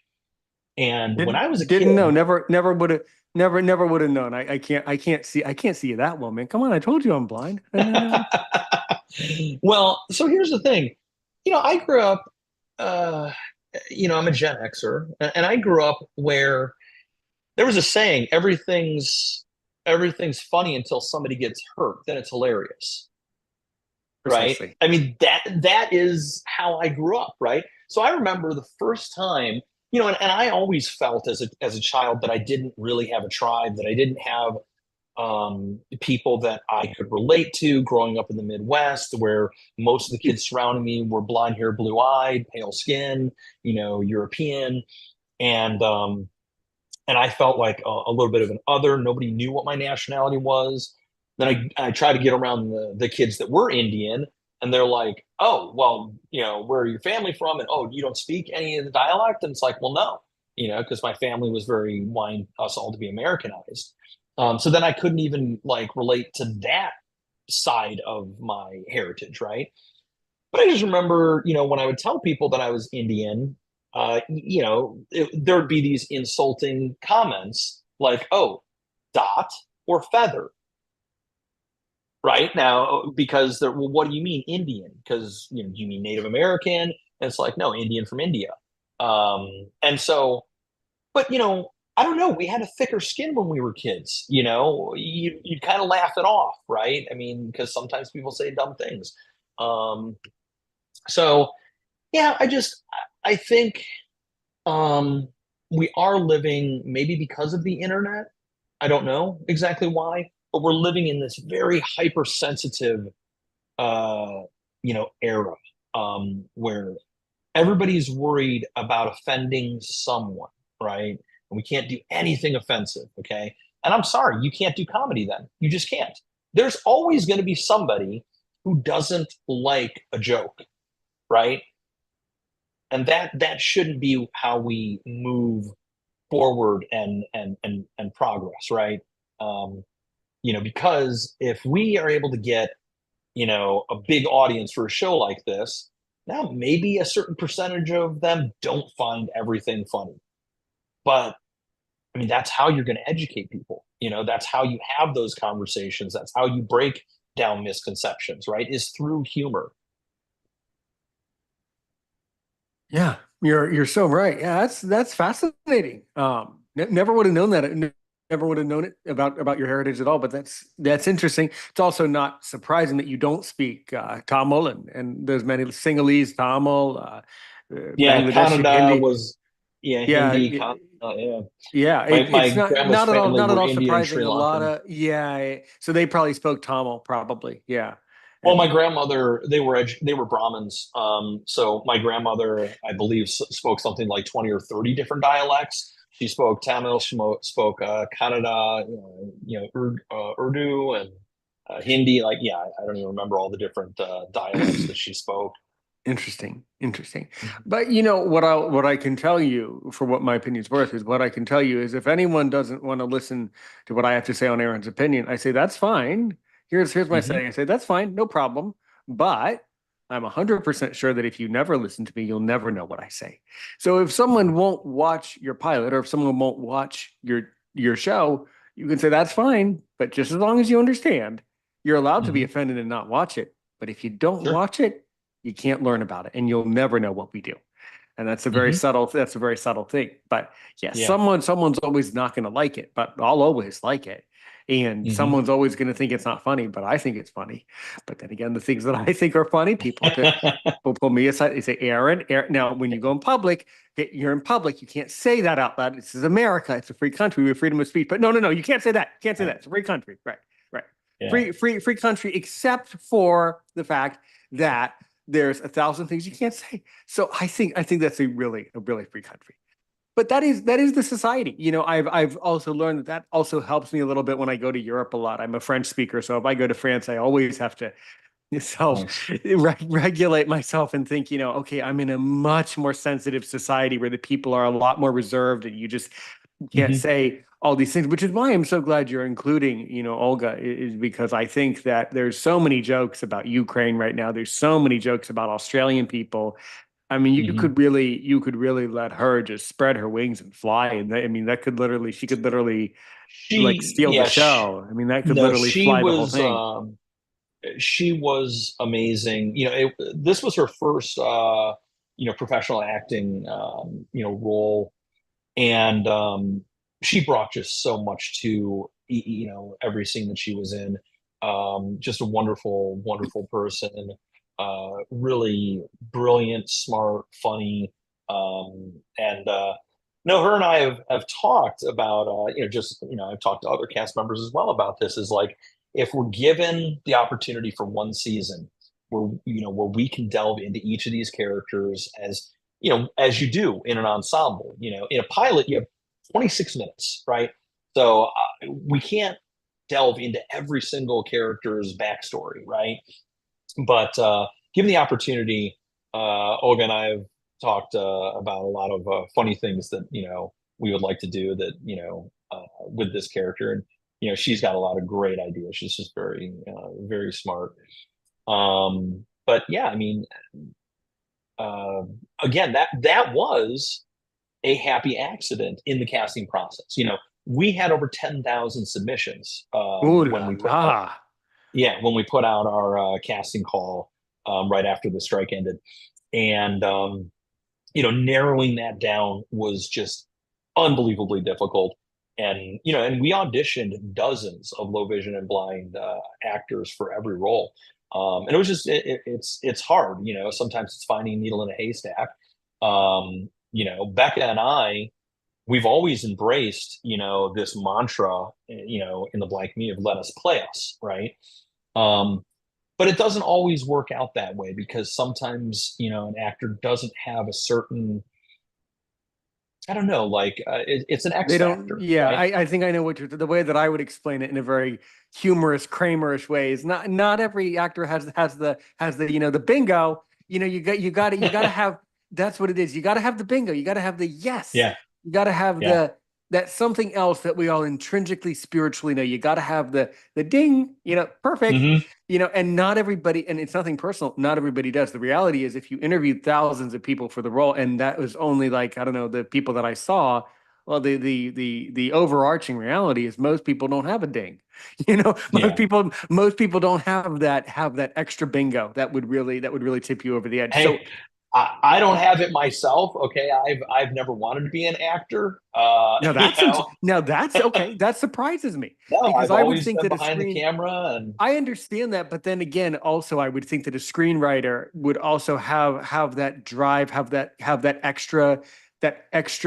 And when I was a Didn't know. kid, Never would have. Never would have known. I can't see that woman. Come on, I told you I'm blind. well, so here's the thing. I grew up, uh, I'm a Gen Xer, and I grew up where there was a saying, everything's funny until somebody gets hurt, then it's hilarious. Right? Precisely. I mean, that is how I grew up, right? So I remember the first time, and I always felt as a child that I didn't really have a tribe, that I didn't have people that I could relate to growing up in the Midwest, where most of the kids surrounding me were blonde hair, blue eyed, pale skin, European. And and I felt like a little bit of an other. Nobody knew what my nationality was. Then I tried to get around the kids that were Indian, and they're like, "Oh, well, where are your family from?" And, "Oh, you don't speak any of the dialect?" And it's like, "Well, no, because my family was very wanting us all to be Americanized." So then I couldn't even like relate to that side of my heritage, right? But I just remember, when I would tell people that I was Indian, there would be these insulting comments like, "Oh, dot or feather," right? Now, because well, what do you mean Indian? Because, do you mean Native American? And it's like, no, Indian from India. And so, but, I don't know. We had a thicker skin when we were kids. You'd kind of laugh it off, right? I mean, because sometimes people say dumb things. Um, so yeah, I think um, we are living, maybe because of the internet. I don't know exactly why, but we're living in this very hypersensitive, era, where everybody's worried about offending someone, right? And we can't do anything offensive, okay? And I'm sorry, you can't do comedy then. You just can't. There's always going to be somebody who doesn't like a joke, right? And that shouldn't be how we move forward and progress, right? Um, because if we are able to get, a big audience for a show like this, now maybe a certain percentage of them don't find everything funny. But I mean, that's how you're going to educate people. That's how you have those conversations. That's how you break down misconceptions, right, is through humor. Yeah, you're so right. Yeah, that's fascinating. Never would have known that. Never would have known it about your heritage at all. But that's interesting. It's also not surprising that you don't speak Tamil and there's many Sinhalese, Tamil, Yeah, Bangladeshi Canada Hindi. was, yeah, Yeah, Hindi. Yeah, yeah. my It's not grandma's family not at were all India and surprising. Sri A lot Lankan. of yeah. So they probably spoke Tamil, probably. Yeah, Well, my and grandmother, they were Brahmins. So my grandmother, I believe, spoke something like 20 or 30 different dialects. She spoke Tamil, spoke Kannada, Urdu, and Hindi. Like, yeah, I don't even remember all the different dialects that she spoke. interesting, interesting. But you know what I can tell you for what my opinion's worth is what I can tell you is if anyone doesn't want to listen to what I have to say on Aaron's opinion, I say that's fine. Here's my Hmm. setting. I say that's fine, no problem. But I'm 100% sure that if you never listen to me, you'll never know what I say. So if someone won't watch your pilot or if someone won't watch your show, you can say that's fine, but just as long as you understand, you're allowed to be Hmm. offended and not watch it. But if you don't Sure. watch it, you can't learn about it and you'll never know what we do. And Hmm. that's a very subtle thing. But yeah, Yeah. someone's always not going to like it, but I'll always like it. And Hmm. someone's always going to think it's not funny, but I think it's funny. But then again, the things that I think are funny, people pull me aside. They say, Aaron. Now, when you go in public, you're in public. You can't say that out loud. This is America. It's a free country. We have freedom of speech. But no, you can't say that. You can't say Right. that. It's a free country. Right, right. Yeah. Free country, except for the fact that there's a thousand things you can't say. So I think that's a really free country. But that is the society. You know, I've also learned that that also helps me a little bit when I go to Europe a lot. I'm a French speaker, so if I go to France, I always have to self Nice. regulate myself and think, you know, okay, I'm in a much more sensitive society where the people are a lot more reserved and you just can't Hmm. say all these things, which is why I'm so glad you're including, you know, Olga, is because I think that there's so many jokes about Ukraine right now. There's so many jokes about Australian people. I mean, Hmm. you could really let her just spread her wings and fly. And I mean, that could literally, she could literally like She, steal the yeah, show. I mean, that could no, literally fly the whole thing. she was amazing. This was her first, professional acting, role, and she brought just so much to every scene that she was in. Just a wonderful, wonderful person. Really brilliant, smart, funny, and no, her and I have talked about I've talked to other cast members as well about this. Is like if we're given the opportunity for one season where we can delve into each of these characters as you do in an ensemble. In a pilot you have 26 minutes, right? So we can't delve into every single character's backstory, right? But given the opportunity, Olga and I have talked about a lot of funny things that we would like to do that with this character, and she's got a lot of great ideas. She's just very very smart. But yeah, I mean, uh, again, that was a happy accident in the casting process. We had over 10,000 submissions Ooh when la we put out la. when we put out our casting call right after the strike ended, and narrowing that down was just unbelievably difficult. And and we auditioned dozens of low vision and blind actors for every role. And it was just it's hard. Sometimes it's finding a needle in a haystack. Becca and I, we've always embraced this mantra, in the Blank Me of "Let us play us," right? Um, but it doesn't always work out that way because sometimes an actor doesn't have a certain, I don't know, like it's an X They don't, factor, yeah, right? I think I know the way that I would explain it in a very humorous, Kramerish way is not every actor has the, you know, the bingo. You know, you got to have, that's what it is. You got to have the bingo. You got to have the yes. Yeah, You got to have yeah. that something else that we all intrinsically spiritually know. You got to have the ding, you know, perfect. Hmm. You know, and not everybody, and it's nothing personal, not everybody does. The reality is if you interviewed thousands of people for the role and that was only like, I don't know, the people that I saw, well, the overarching reality is most people don't have a ding. Most Yeah. people don't have that extra bingo that would really tip you over the edge. So Hey, I don't have it myself. Okay, I've never wanted to be an actor. now that's okay. That surprises me No, because I've I would always think been that a behind the screen camera, and I understand that, but then again, also I would think that a screenwriter would also have that drive, have that extra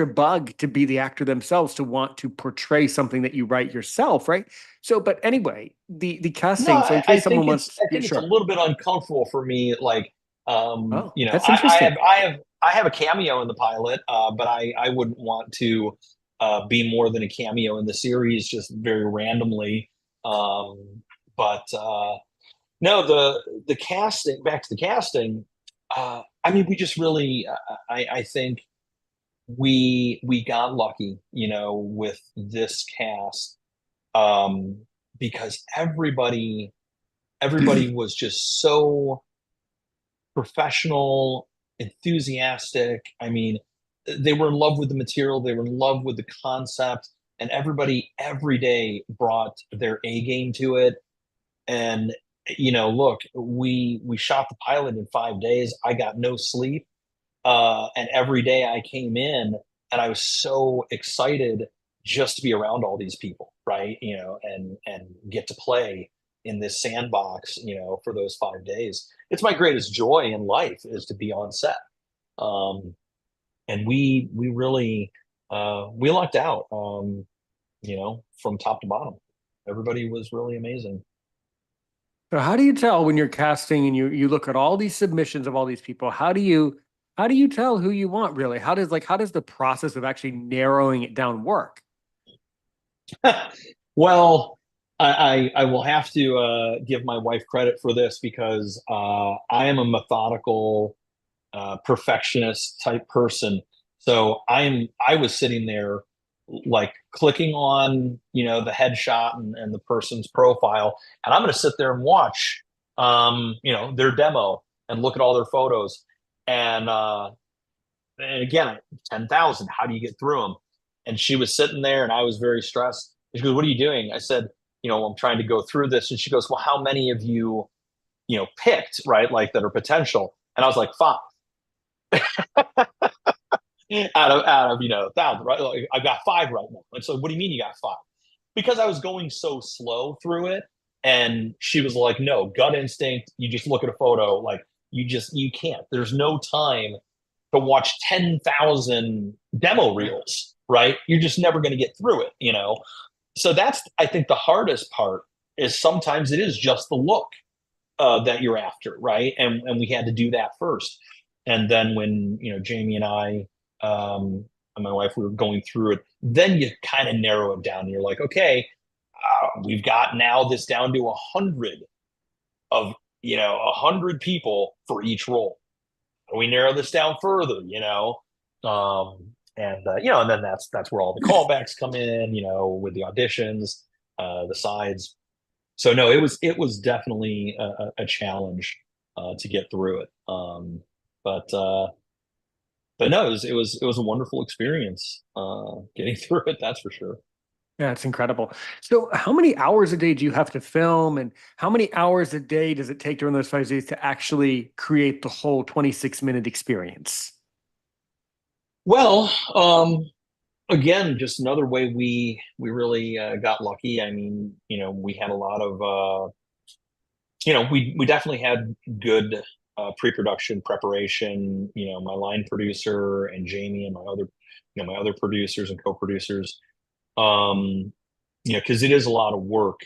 bug to be the actor themselves, to want to portray something that you write yourself, right? So, but anyway, the no, casting. So in I case someone think wants, I yeah, think it's a sure. little bit uncomfortable for me. Like, Oh, you know, that's interesting. I have a cameo in the pilot, but I wouldn't want to be more than a cameo in the series, just very randomly. But no, the casting. Back to the casting. I mean, we just really. I think we got lucky, with this cast, um, because everybody was just so professional, enthusiastic. I mean, they were in love with the material, they were in love with the concept, and everybody every day brought their A game to it. And look, we shot the pilot in 5 days. I got no sleep, and every day I came in and I was so excited just to be around all these people, right? And get to play in this sandbox, for those 5 days. It's my greatest joy in life is to be on set. Um, and we really we lucked out, from top to bottom. Everybody was really amazing. So how do you tell when you're casting and you look at all these submissions of all these people? How do you tell who you want really? How does the process of actually narrowing it down work? Well, I will have to give my wife credit for this because I am a methodical, perfectionist type person. So I was sitting there like clicking on the headshot and the person's profile, and I'm going to sit there and watch their demo and look at all their photos, and again, 10,000. How do you get through them? And she was sitting there, and I was very stressed. She goes, "What are you doing?" I said, "I'm trying to go through this." And she goes, "Well, how many of you, picked, right? Like that are potential?" And I was like, "Five out of 1,000, right? Like, I've got five right now." And so, what do you mean you got five? Because I was going so slow through it, and she was like, "No, gut instinct. You just look at a photo. Like you can't. There's no time to watch 10,000 demo reels, right? You're just never going to get through it. So that's, I think, the hardest part is sometimes it is just the look that you're after, right? And we had to do that first. And then when, Jamie and I, and my wife, we were going through it, then you kind of narrow it down. You're like, okay, we've got now this down to 100 of, 100 people for each role. We narrow this down further, and then that's where all the callbacks come in, with the auditions, the sides. So no, it was definitely a challenge to get through it. But but no, it was a wonderful experience getting through it. That's for sure. Yeah, it's incredible. So, how many hours a day do you have to film, and how many hours a day does it take during those 5 days to actually create the whole 26-minute experience? Well, again, just another way we really got lucky. I mean, we had a lot of we definitely had good pre-production preparation. My line producer and Jamie and my other producers and co-producers. Um, because it is a lot of work,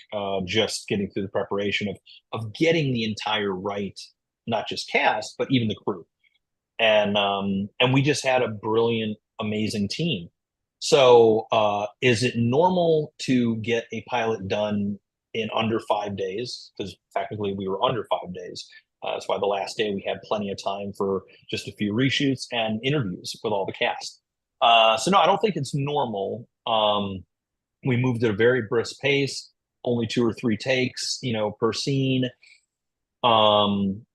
just getting through the preparation of getting the entire right, not just cast, but even the crew. And we just had a brilliant, amazing team. So, is it normal to get a pilot done in under 5 days? Because technically we were under 5 days. That's why the last day we had plenty of time for just a few reshoots and interviews with all the cast. So no, I don't think it's normal. We moved at a very brisk pace, only two or three takes, per scene. Um,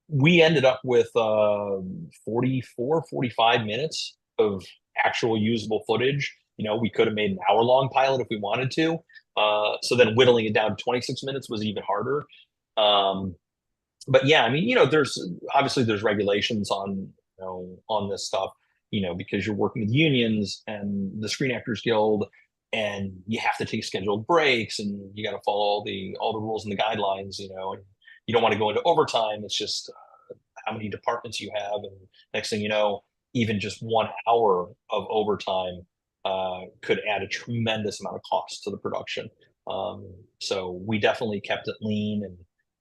we ended up with 44, 45 minutes of actual usable footage. We could have made an hour-long pilot if we wanted to. So then whittling it down to 26 minutes was even harder. Um, but yeah, I mean, there's obviously there's regulations on this stuff, because you're working with unions and the Screen Actors Guild, and you have to take scheduled breaks, and you got to follow all the rules and the guidelines, and you don't want to go into overtime. It's just how many departments you have, and next thing you know, even just 1 hour of overtime could add a tremendous amount of cost to the production. So we definitely kept it lean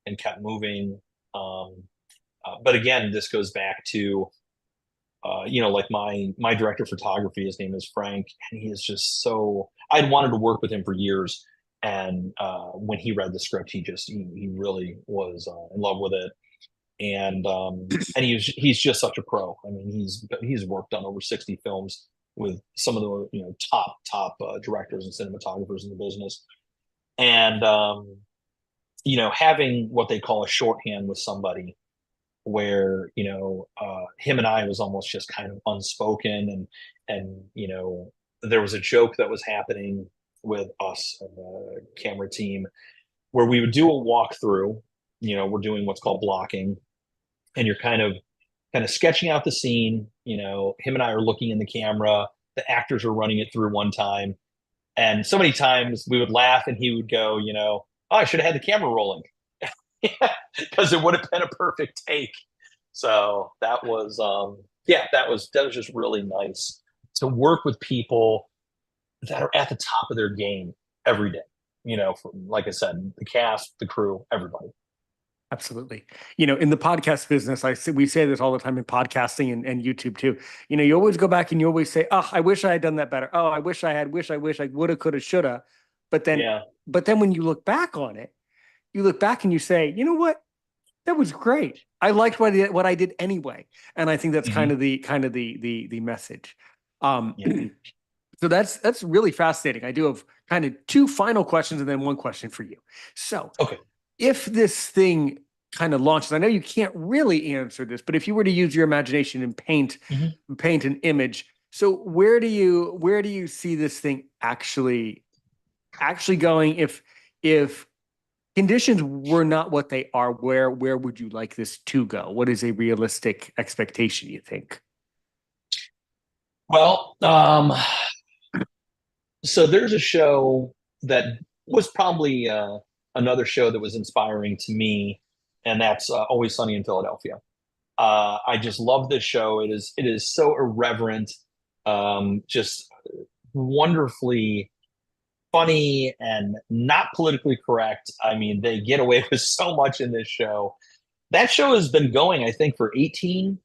and kept moving. Um, but again, this goes back to like my director of photography. His name is Frank, and he is just so. I'd wanted to work with him for years, and when he read the script, he really was in love with it, and he's just such a pro. I mean, he's worked on over 60 films with some of the top directors and cinematographers in the business, and having what they call a shorthand with somebody where him and I was almost just kind of unspoken, and there was a joke that was happening with us and the camera team where we would do a walkthrough. We're doing what's called blocking, and you're kind of sketching out the scene. Him and I are looking in the camera. The actors are running it through one time, and so many times we would laugh, and he would go, "Oh, I should have had the camera rolling," because it would have been a perfect take. So that was, that was just really nice to work with people that are at the top of their game every day. From, like I said, the cast, the crew, everybody. Absolutely. In the podcast business, we say this all the time in podcasting and YouTube too. You always go back and you always say, "Oh, I wish I had done that better. Oh, I wish I had, wish I woulda, coulda, shoulda." But then, Yeah. but then when you look back on it, you look back and you say, "You know what? That was great. I liked what I did anyway." And I think that's kind Hmm. of the message. Um, Yeah. so that's really fascinating. I do have kind of two final questions and then one question for you. So Okay. if this thing kind of launches, I know you can't really answer this, but if you were to use your imagination and Hmm. paint an image, so where do you see this thing actually going if conditions were not what they are, where would you like this to go? What is a realistic expectation, you think? Well, so there's a show that was probably another show that was inspiring to me, and that's Always Sunny in Philadelphia. I just love this show. It is so irreverent, just wonderfully funny and not politically correct. I mean, they get away with so much in this show. That show has been going, I think, for 19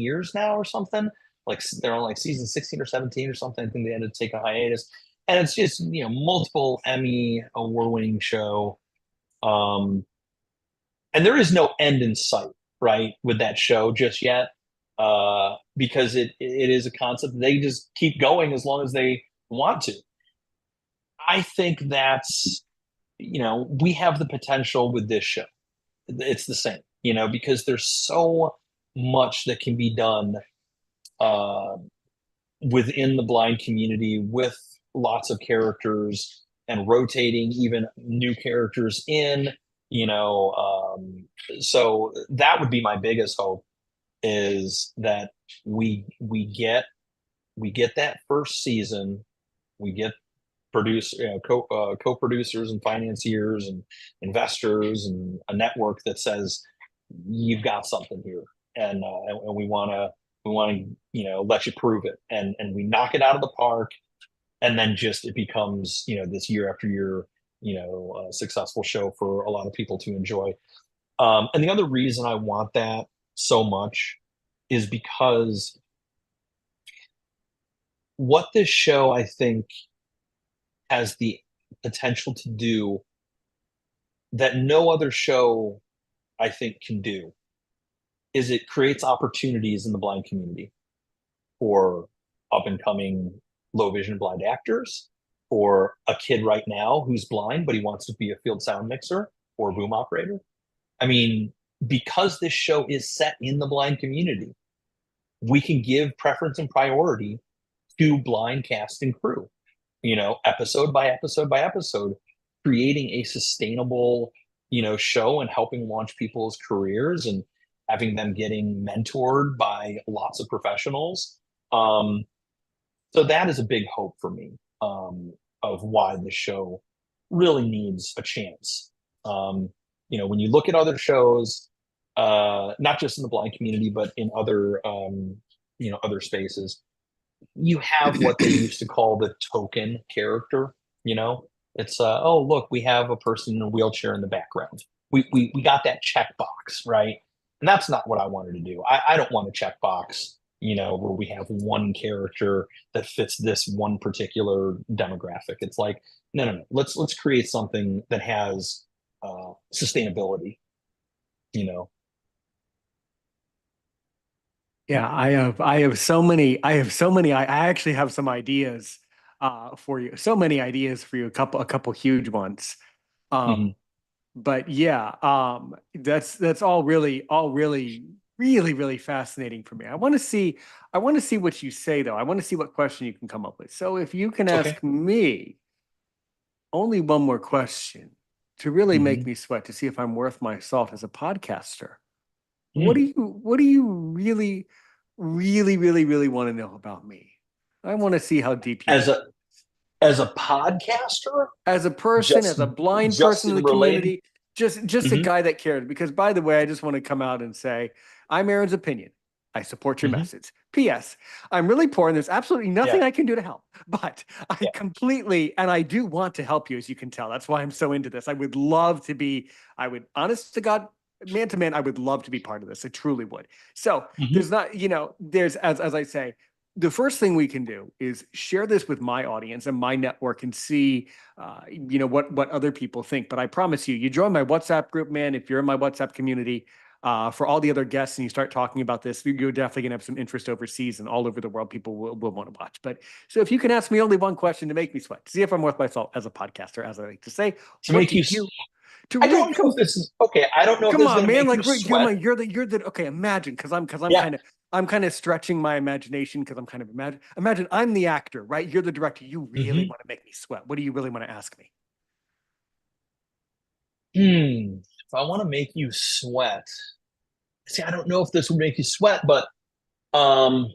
years now or something. Like they're on like season 16 or 17 or something. I think they had to take a hiatus. And it's just, multiple Emmy award-winning show. Um, and there is no end in sight, right, with that show just yet. Because it is a concept. They just keep going as long as they want to. I think that's, we have the potential with this show. It's the same, because there's so much that can be done uh, within the blind community with lots of characters and rotating even new characters in, you know. So that would be my biggest hope is that we get that first season, we get co-producers and financiers and investors and a network that says you've got something here, and we want to let you prove it, and we knock it out of the park, and then just it becomes this year after year successful show for a lot of people to enjoy. And the other reason I want that so much is because what this show I think has the potential to do that no other show I think can do is it creates opportunities in the blind community for up and coming low vision blind actors, or a kid right now who's blind but he wants to be a field sound mixer or boom operator. I mean, because this show is set in the blind community, we can give preference and priority to blind cast and crew, episode by episode by episode, creating a sustainable, show and helping launch people's careers and having them getting mentored by lots of professionals. So that is a big hope for me, of why the show really needs a chance. When you look at other shows, not just in the blind community, but in other spaces, you have what they used to call the token character. It's oh, look, we have a person in a wheelchair in the background. We got that checkbox, right? And that's not what I wanted to do. I don't want a checkbox, where we have one character that fits this one particular demographic. It's like, no. Let's create something that has sustainability, you know. Yeah, I actually have some ideas for you. So many ideas for you, a couple huge ones. Mhm. Um, but yeah, that's all really, really, really fascinating for me. I want to see what you say though. I want to see what question you can come up with. So if you can Okay. ask me only one more question to really make Hmm. me sweat to see if I'm worth my salt as a podcaster. Mm. What do you really, really, really, really want to know about me? I want to see how deep you As go. a as a podcaster, As a person, as just a blind just person in in the related. community, just a Hmm. guy that cares. Because by the way, I just want to come out and say, I'm Aaron's opinion. I support your Hmm. message. P.S. I'm really poor and there's absolutely nothing Yeah. I can do to help. But I Yeah. completely, and I do want to help you, as you can tell. That's why I'm so into this. I would, honest to God, man to man, I would love to be part of this. I truly would. So Hmm. there's not, there's, as I say, the first thing we can do is share this with my audience and my network and see what other people think. But I promise you, you join my WhatsApp group, man. If you're in my WhatsApp community, for all the other guests, and you start talking about this, you're definitely gonna have some interest overseas and all over the world. People will want to watch. But so if you can ask me only one question to make me sweat, to see if I'm worth my salt as a podcaster, as I like to say, To what make do you, you to I really don't know if come this is okay. I don't know if come this is on, going to man? make you Like sweat. you're the okay. Imagine because I'm Yeah. kind of stretching my imagination because I'm kind of imagine I'm the actor, right? You're the director. You really Hmm. want to make me sweat. What do you really want to ask me? If I want to make you sweat, see, I don't know if this would make you sweat, but um,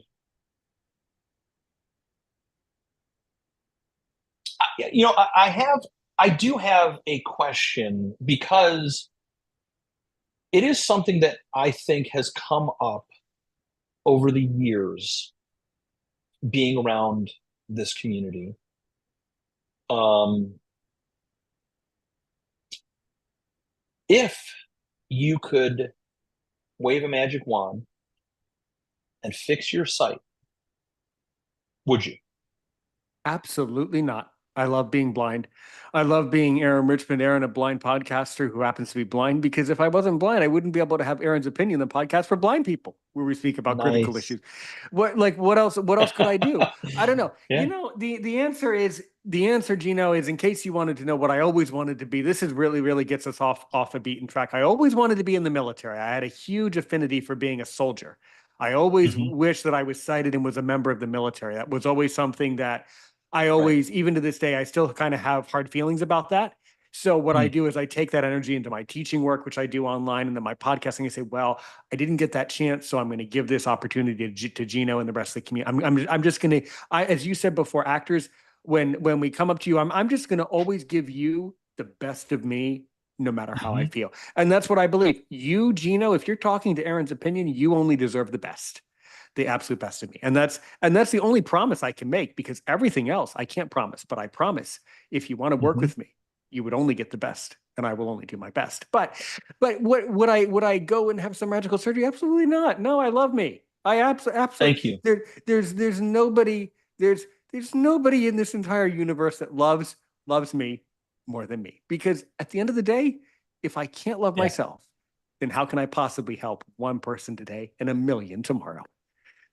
I do have a question because it is something that I think has come up over the years being around this community. Um, if you could wave a magic wand and fix your sight, would you? Absolutely not. I love being blind. I love being Aaron Richmond, Aaron, a blind podcaster who happens to be blind. Because if I wasn't blind, I wouldn't be able to have Aaron's opinion, the podcast for blind people, where we speak about critical Nice. issues. What else? What else could I do? I don't know. Yeah. The answer, Gino, is in case you wanted to know what I always wanted to be. This is really, really gets us off a beaten track. I always wanted to be in the military. I had a huge affinity for being a soldier. I always Hmm. wish that I was sighted and was a member of the military. That was always something that I Right. always, even to this day, I still kind of have hard feelings about that. So what I Mm. do is I take that energy into my teaching work, which I do online, and then my podcasting. I say, well, I didn't get that chance, so I'm going to give this opportunity to Gino and the rest of the community. I'm just going to, as you said before, actors, when we come up to you, I'm just going to always give you the best of me, no matter how I Hmm. feel, and that's what I believe. You, Gino, if you're talking to Aaron's opinion, you only deserve the best, the absolute best of me. And that's the only promise I can make, because everything else I can't promise, but I promise if you want to work Hmm. with me, you would only get the best and I will only do my best. But what would I go and have some magical surgery? Absolutely not. No, I love me. I absolutely Thank you. there's nobody there's nobody in this entire universe that loves me more than me. Because at the end of the day, if I can't love Yeah, myself, then how can I possibly help one person today and a million tomorrow?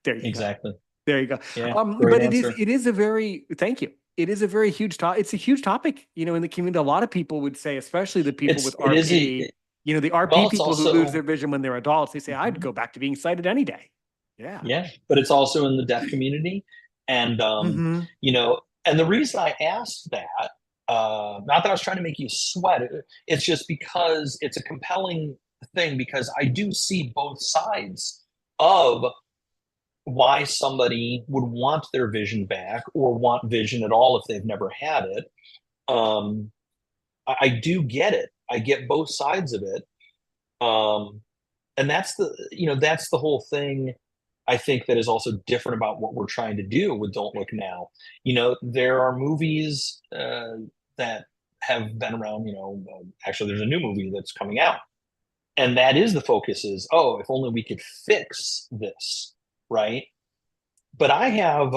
There you go. exactly. There you go. Yeah, great But it is answer. it is a very thank you. It is a very huge topic. It's a huge topic, in the community. A lot of people would say, especially the people with It is RP, the RP well, it's people who lose also. their vision when they're adults, they say, I'd Mhm. go back to being sighted any day. Yeah. Yeah, but it's also in the deaf community, And Mm-hmm. and the reason I asked that, not that I was trying to make you sweat, it's just because it's a compelling thing, because I do see both sides of why somebody would want their vision back or want vision at all if they've never had it. Um, I do get it. I get both sides of it. Um, and that's the whole thing. I think that is also different about what we're trying to do with Don't Look Now. There are movies that have been around. Actually, there's a new movie that's coming out, and that is the focus is, oh, if only we could fix this, right? But I have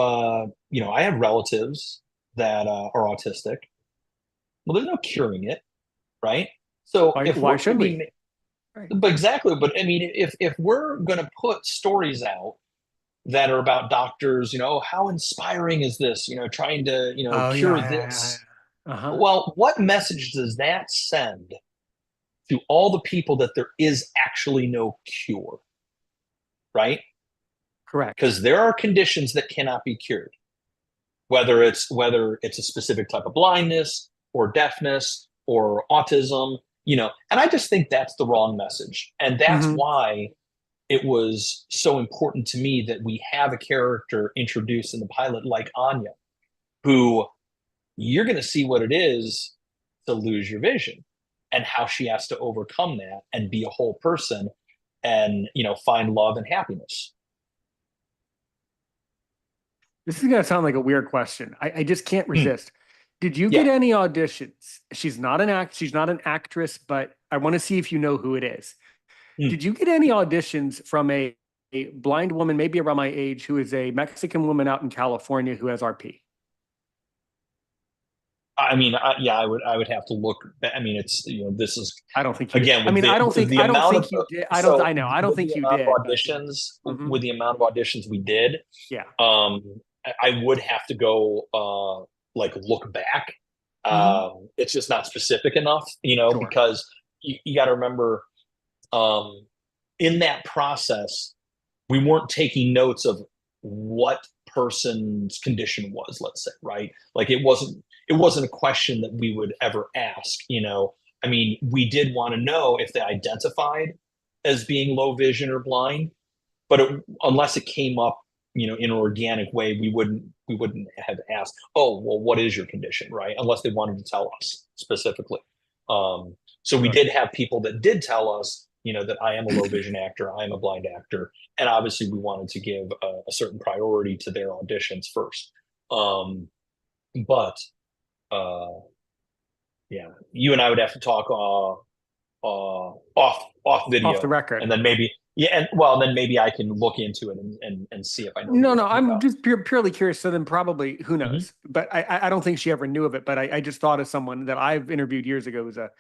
relatives that are autistic. Well, there's no curing it, right? So if Why we're going to should we? be, Right. but exactly, but I mean, if we're going to put stories out that are about doctors, how inspiring is this, trying to, Oh cure yeah, yeah, yeah, this. yeah. Uh-huh. Well, what message does that send to all the people that there is actually no cure, right? Correct. Because there are conditions that cannot be cured, whether it's a specific type of blindness or deafness or autism, and I just think that's the wrong message. And that's Mm-hmm. why it was so important to me that we have a character introduced in the pilot like Anya, who you're going to see what it is to lose your vision and how she has to overcome that and be a whole person and, find love and happiness. This is gonna sound like a weird question. I just can't Hmm. resist. Did you Yeah. get any auditions? She's not an actress, but I want to see if you know who it is. Hmm. Did you get any auditions from a blind woman, maybe around my age, who is a Mexican woman out in California who has RP? I mean, yeah, I would have to look. I mean, it's this is I don't think you did. again I with mean, the with the I don't amount of think you did. I so know. I don't with the think you amount of did, but auditions mhm. with the amount of auditions we did, Yeah. um, I would have to go like look back. Hmm. It's just not specific enough, Sure. because you got to remember, um, in that process, we weren't taking notes of what person's condition was, let's say, right? Like it wasn't a question that we would ever ask. I mean, we did want to know if they identified as being low vision or blind, but unless it came up, in an organic way, we wouldn't have asked, oh, well, what is your condition, right? Unless they wanted to tell us specifically. So we Sure. did have people that did tell us, that I am a low vision actor, I am a blind actor, and obviously we wanted to give a certain priority to their auditions first. But uh, yeah, you and I would have to talk off Off the video, record. and then maybe yeah, and well, then maybe I can look into it and see if I know who No, you're no, talking I'm about. just purely curious. So then probably, who Hmm. knows? But I don't think she ever knew of it. But I just thought of someone that I've interviewed years ago who's a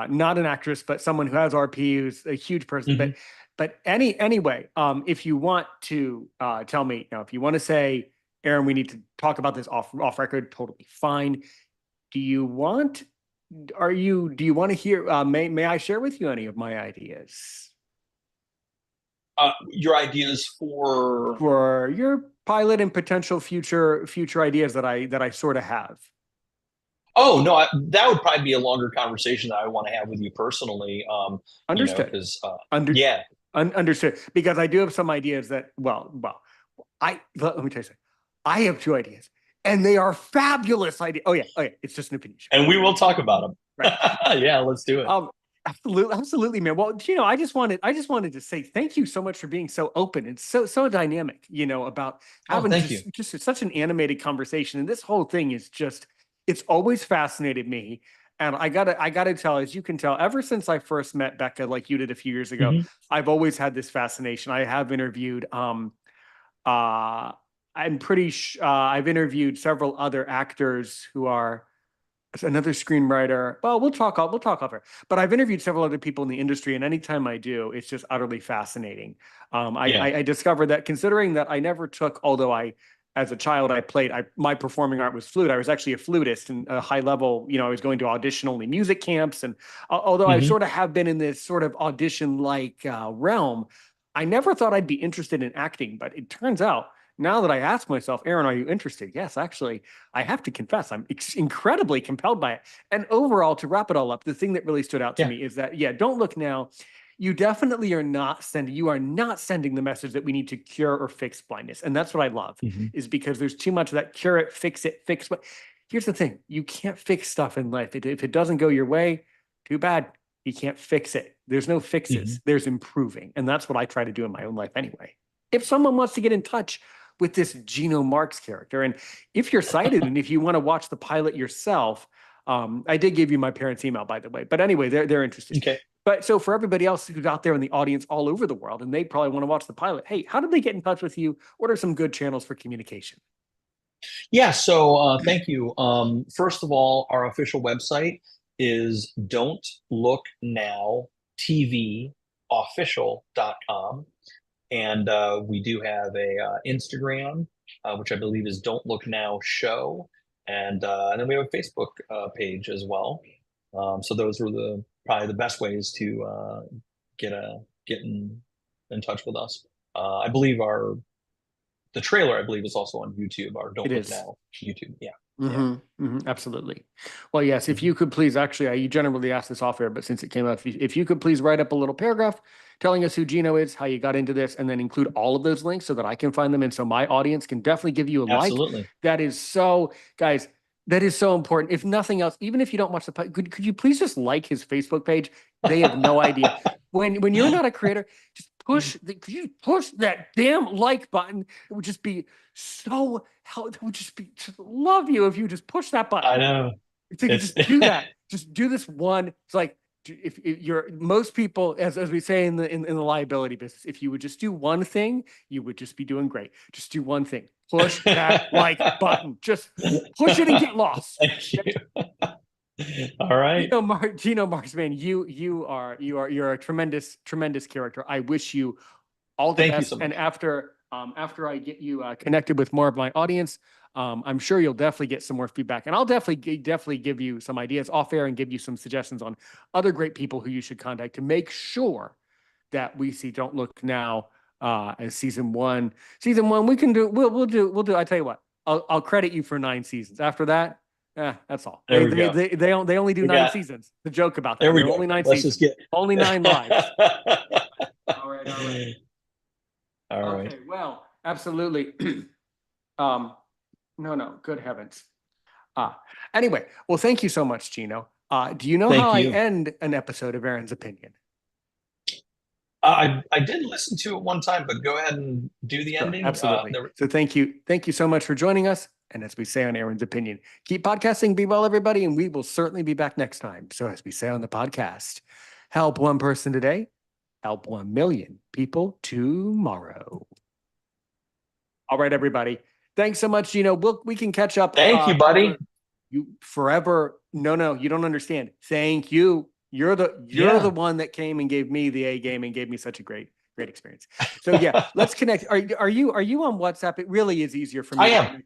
not an actress, but someone who has RP, who's a huge person. Hmm. But anyway, if you want to tell me, if you want to say, Aaron, we need to talk about this off record, totally fine. Do you want? Do you want to hear? May I share with you any of my ideas Your ideas for? for your pilot and potential future ideas that I sort of have? Oh no, that would probably be a longer conversation that I want to have with you personally. Understood. Because Under yeah. Understood. Because I do have some ideas that let me tell you something. I have two ideas, and they are fabulous ideas. Oh yeah. It's just an opinion. And we will talk about Right. them. Yeah, let's do it. Um, absolutely, man. Well, I just wanted to say thank you so much for being so open and so dynamic. About Oh, having thank you. just such an animated conversation. And this whole thing is just, it's always fascinated me. And I gotta tell, as you can tell, ever since I first met Becca, like you did a few years ago, Hmm. I've always had this fascination. I have interviewed, uh, I've interviewed several other actors who are another screenwriter. Well, we'll talk over. But I've interviewed several other people in the industry, and anytime I do, it's just utterly fascinating. Yeah. I discovered that, considering that I never took, although as a child, my performing art was flute. I was actually a flutist and a high level. I was going to audition only music camps, and although I Hmm. sort of have been in this sort of audition like realm, I never thought I'd be interested in acting. But it turns out now that I ask myself, Aaron, are you interested? Yes, actually, I have to confess, I'm incredibly compelled by it. And overall, to wrap it all up, the thing that really stood out to Yeah. me is that, yeah, don't look now. You definitely are not sending the message that we need to cure or fix blindness. And that's what I love, Mhm. is because there's too much of that cure it, fix what. Here's the thing, you can't fix stuff in life. If it doesn't go your way, too bad. You can't fix it. There's no fixes. Mhm. There's improving. And that's what I try to do in my own life anyway. If someone wants to get in touch with this Geno Marks character, and if you're sighted and if you want to watch the pilot yourself, I did give you my parents' email, by the way. But anyway, they're interested. Okay. But so for everybody else who's out there in the audience all over the world, and they probably want to watch the pilot, hey, how did they get in touch with you? What are some good channels for communication? Yeah, so thank you. First of all, our official website is don'tlooknowtvofficial.com. And we do have a Instagram, which I believe is Don't Look Now Show. And then we have a Facebook page as well. So those were probably the best ways to get in touch with us. I believe the trailer, I believe, is also on YouTube. Our Don't It Look is. Now YouTube. Yeah. Yeah. Absolutely. Well, yes, if you could please, actually, I generally ask this off air, but since it came up, if you could please write up a little paragraph telling us who Geno is, how you got into this, and then include all of those links so that I can find them. And so my audience can definitely give you a like. Absolutely. That is so, guys, that is so important. If nothing else, even if you don't watch could you please just like his Facebook page? They have no idea. When you're not a creator, just could you push that damn like button? It would just be so it would just love you if you just push that button. I know. If you could just do that, just do this one. It's like if you're most people, as we say in the liability business, if you would just do one thing, you would just be doing great. Just do one thing. Push that like button. Just push it and get lost. Thank you. All right. Geno Marks, man, you're a tremendous character. I wish you all the Thank you best. so much. And after I get you connected with more of my audience, I'm sure you'll definitely get some more feedback, and I'll definitely give you some ideas off air and give you some suggestions on other great people who you should contact to make sure that we see Don't Look Now as season one. Season one, we can do. We'll do. I tell you what, I'll credit you for 9 seasons. After that, that's all. There we go. They only do We 9 got- seasons. The joke about that. There we They're go. only 9 Let's seasons. just get Only 9 lives. All right. All right. Okay, well, absolutely. No, good heavens. Anyway, well, thank you so much, Geno. Do you know Thank how you. I end an episode of Aaron's Opinion? I did listen to it one time, but go ahead and do the Sure, ending. absolutely. So thank you so much for joining us. And as we say on Aaron's Opinion, keep podcasting, be well, everybody, and we will certainly be back next time. So as we say on the podcast, help one person today, help 1 million people tomorrow. All right, everybody. Thanks so much, Geno. We can catch up. Thank you, buddy. You forever. No, you don't understand. Thank you. You're the one that came and gave me the A game and gave me such a great experience. So yeah, let's connect. Are you on WhatsApp? It really is easier for me. I am.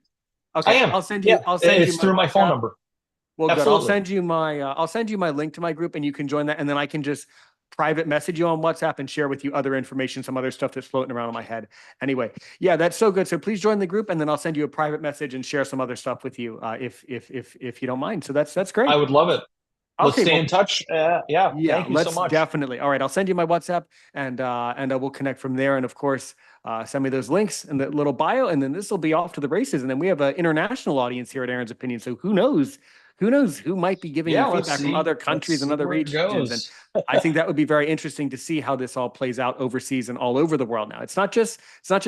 Okay, I am. I'll send you. Yeah, it's through my phone number. Well, good. Absolutely. I'll send you my link to my group, and you can join that, and then I can just private message you on WhatsApp and share with you other information, some other stuff that's floating around in my head. Anyway, yeah, that's so good. So please join the group, and then I'll send you a private message and share some other stuff with you, if you don't mind. So that's great. I would love it. Let's Okay, stay in touch. Yeah. Thank you so much. Definitely. All right, I'll send you my WhatsApp, and I will connect from there. And of course, send me those links and the little bio, and then this will be off to the races. And then we have an international audience here at Aaron's Opinion. So who knows who might be giving you feedback from other countries and other regions. And I think that would be very interesting to see how this all plays out overseas and all over the world now. It's not just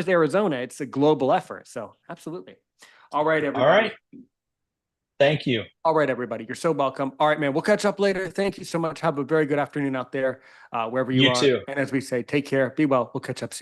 Arizona, it's a global effort. So absolutely. All right, everybody. All right. Thank you. All right, everybody. You're so welcome. All right, man. We'll catch up later. Thank you so much. Have a very good afternoon out there, wherever you are. You too. And as we say, take care, be well. We'll catch up soon.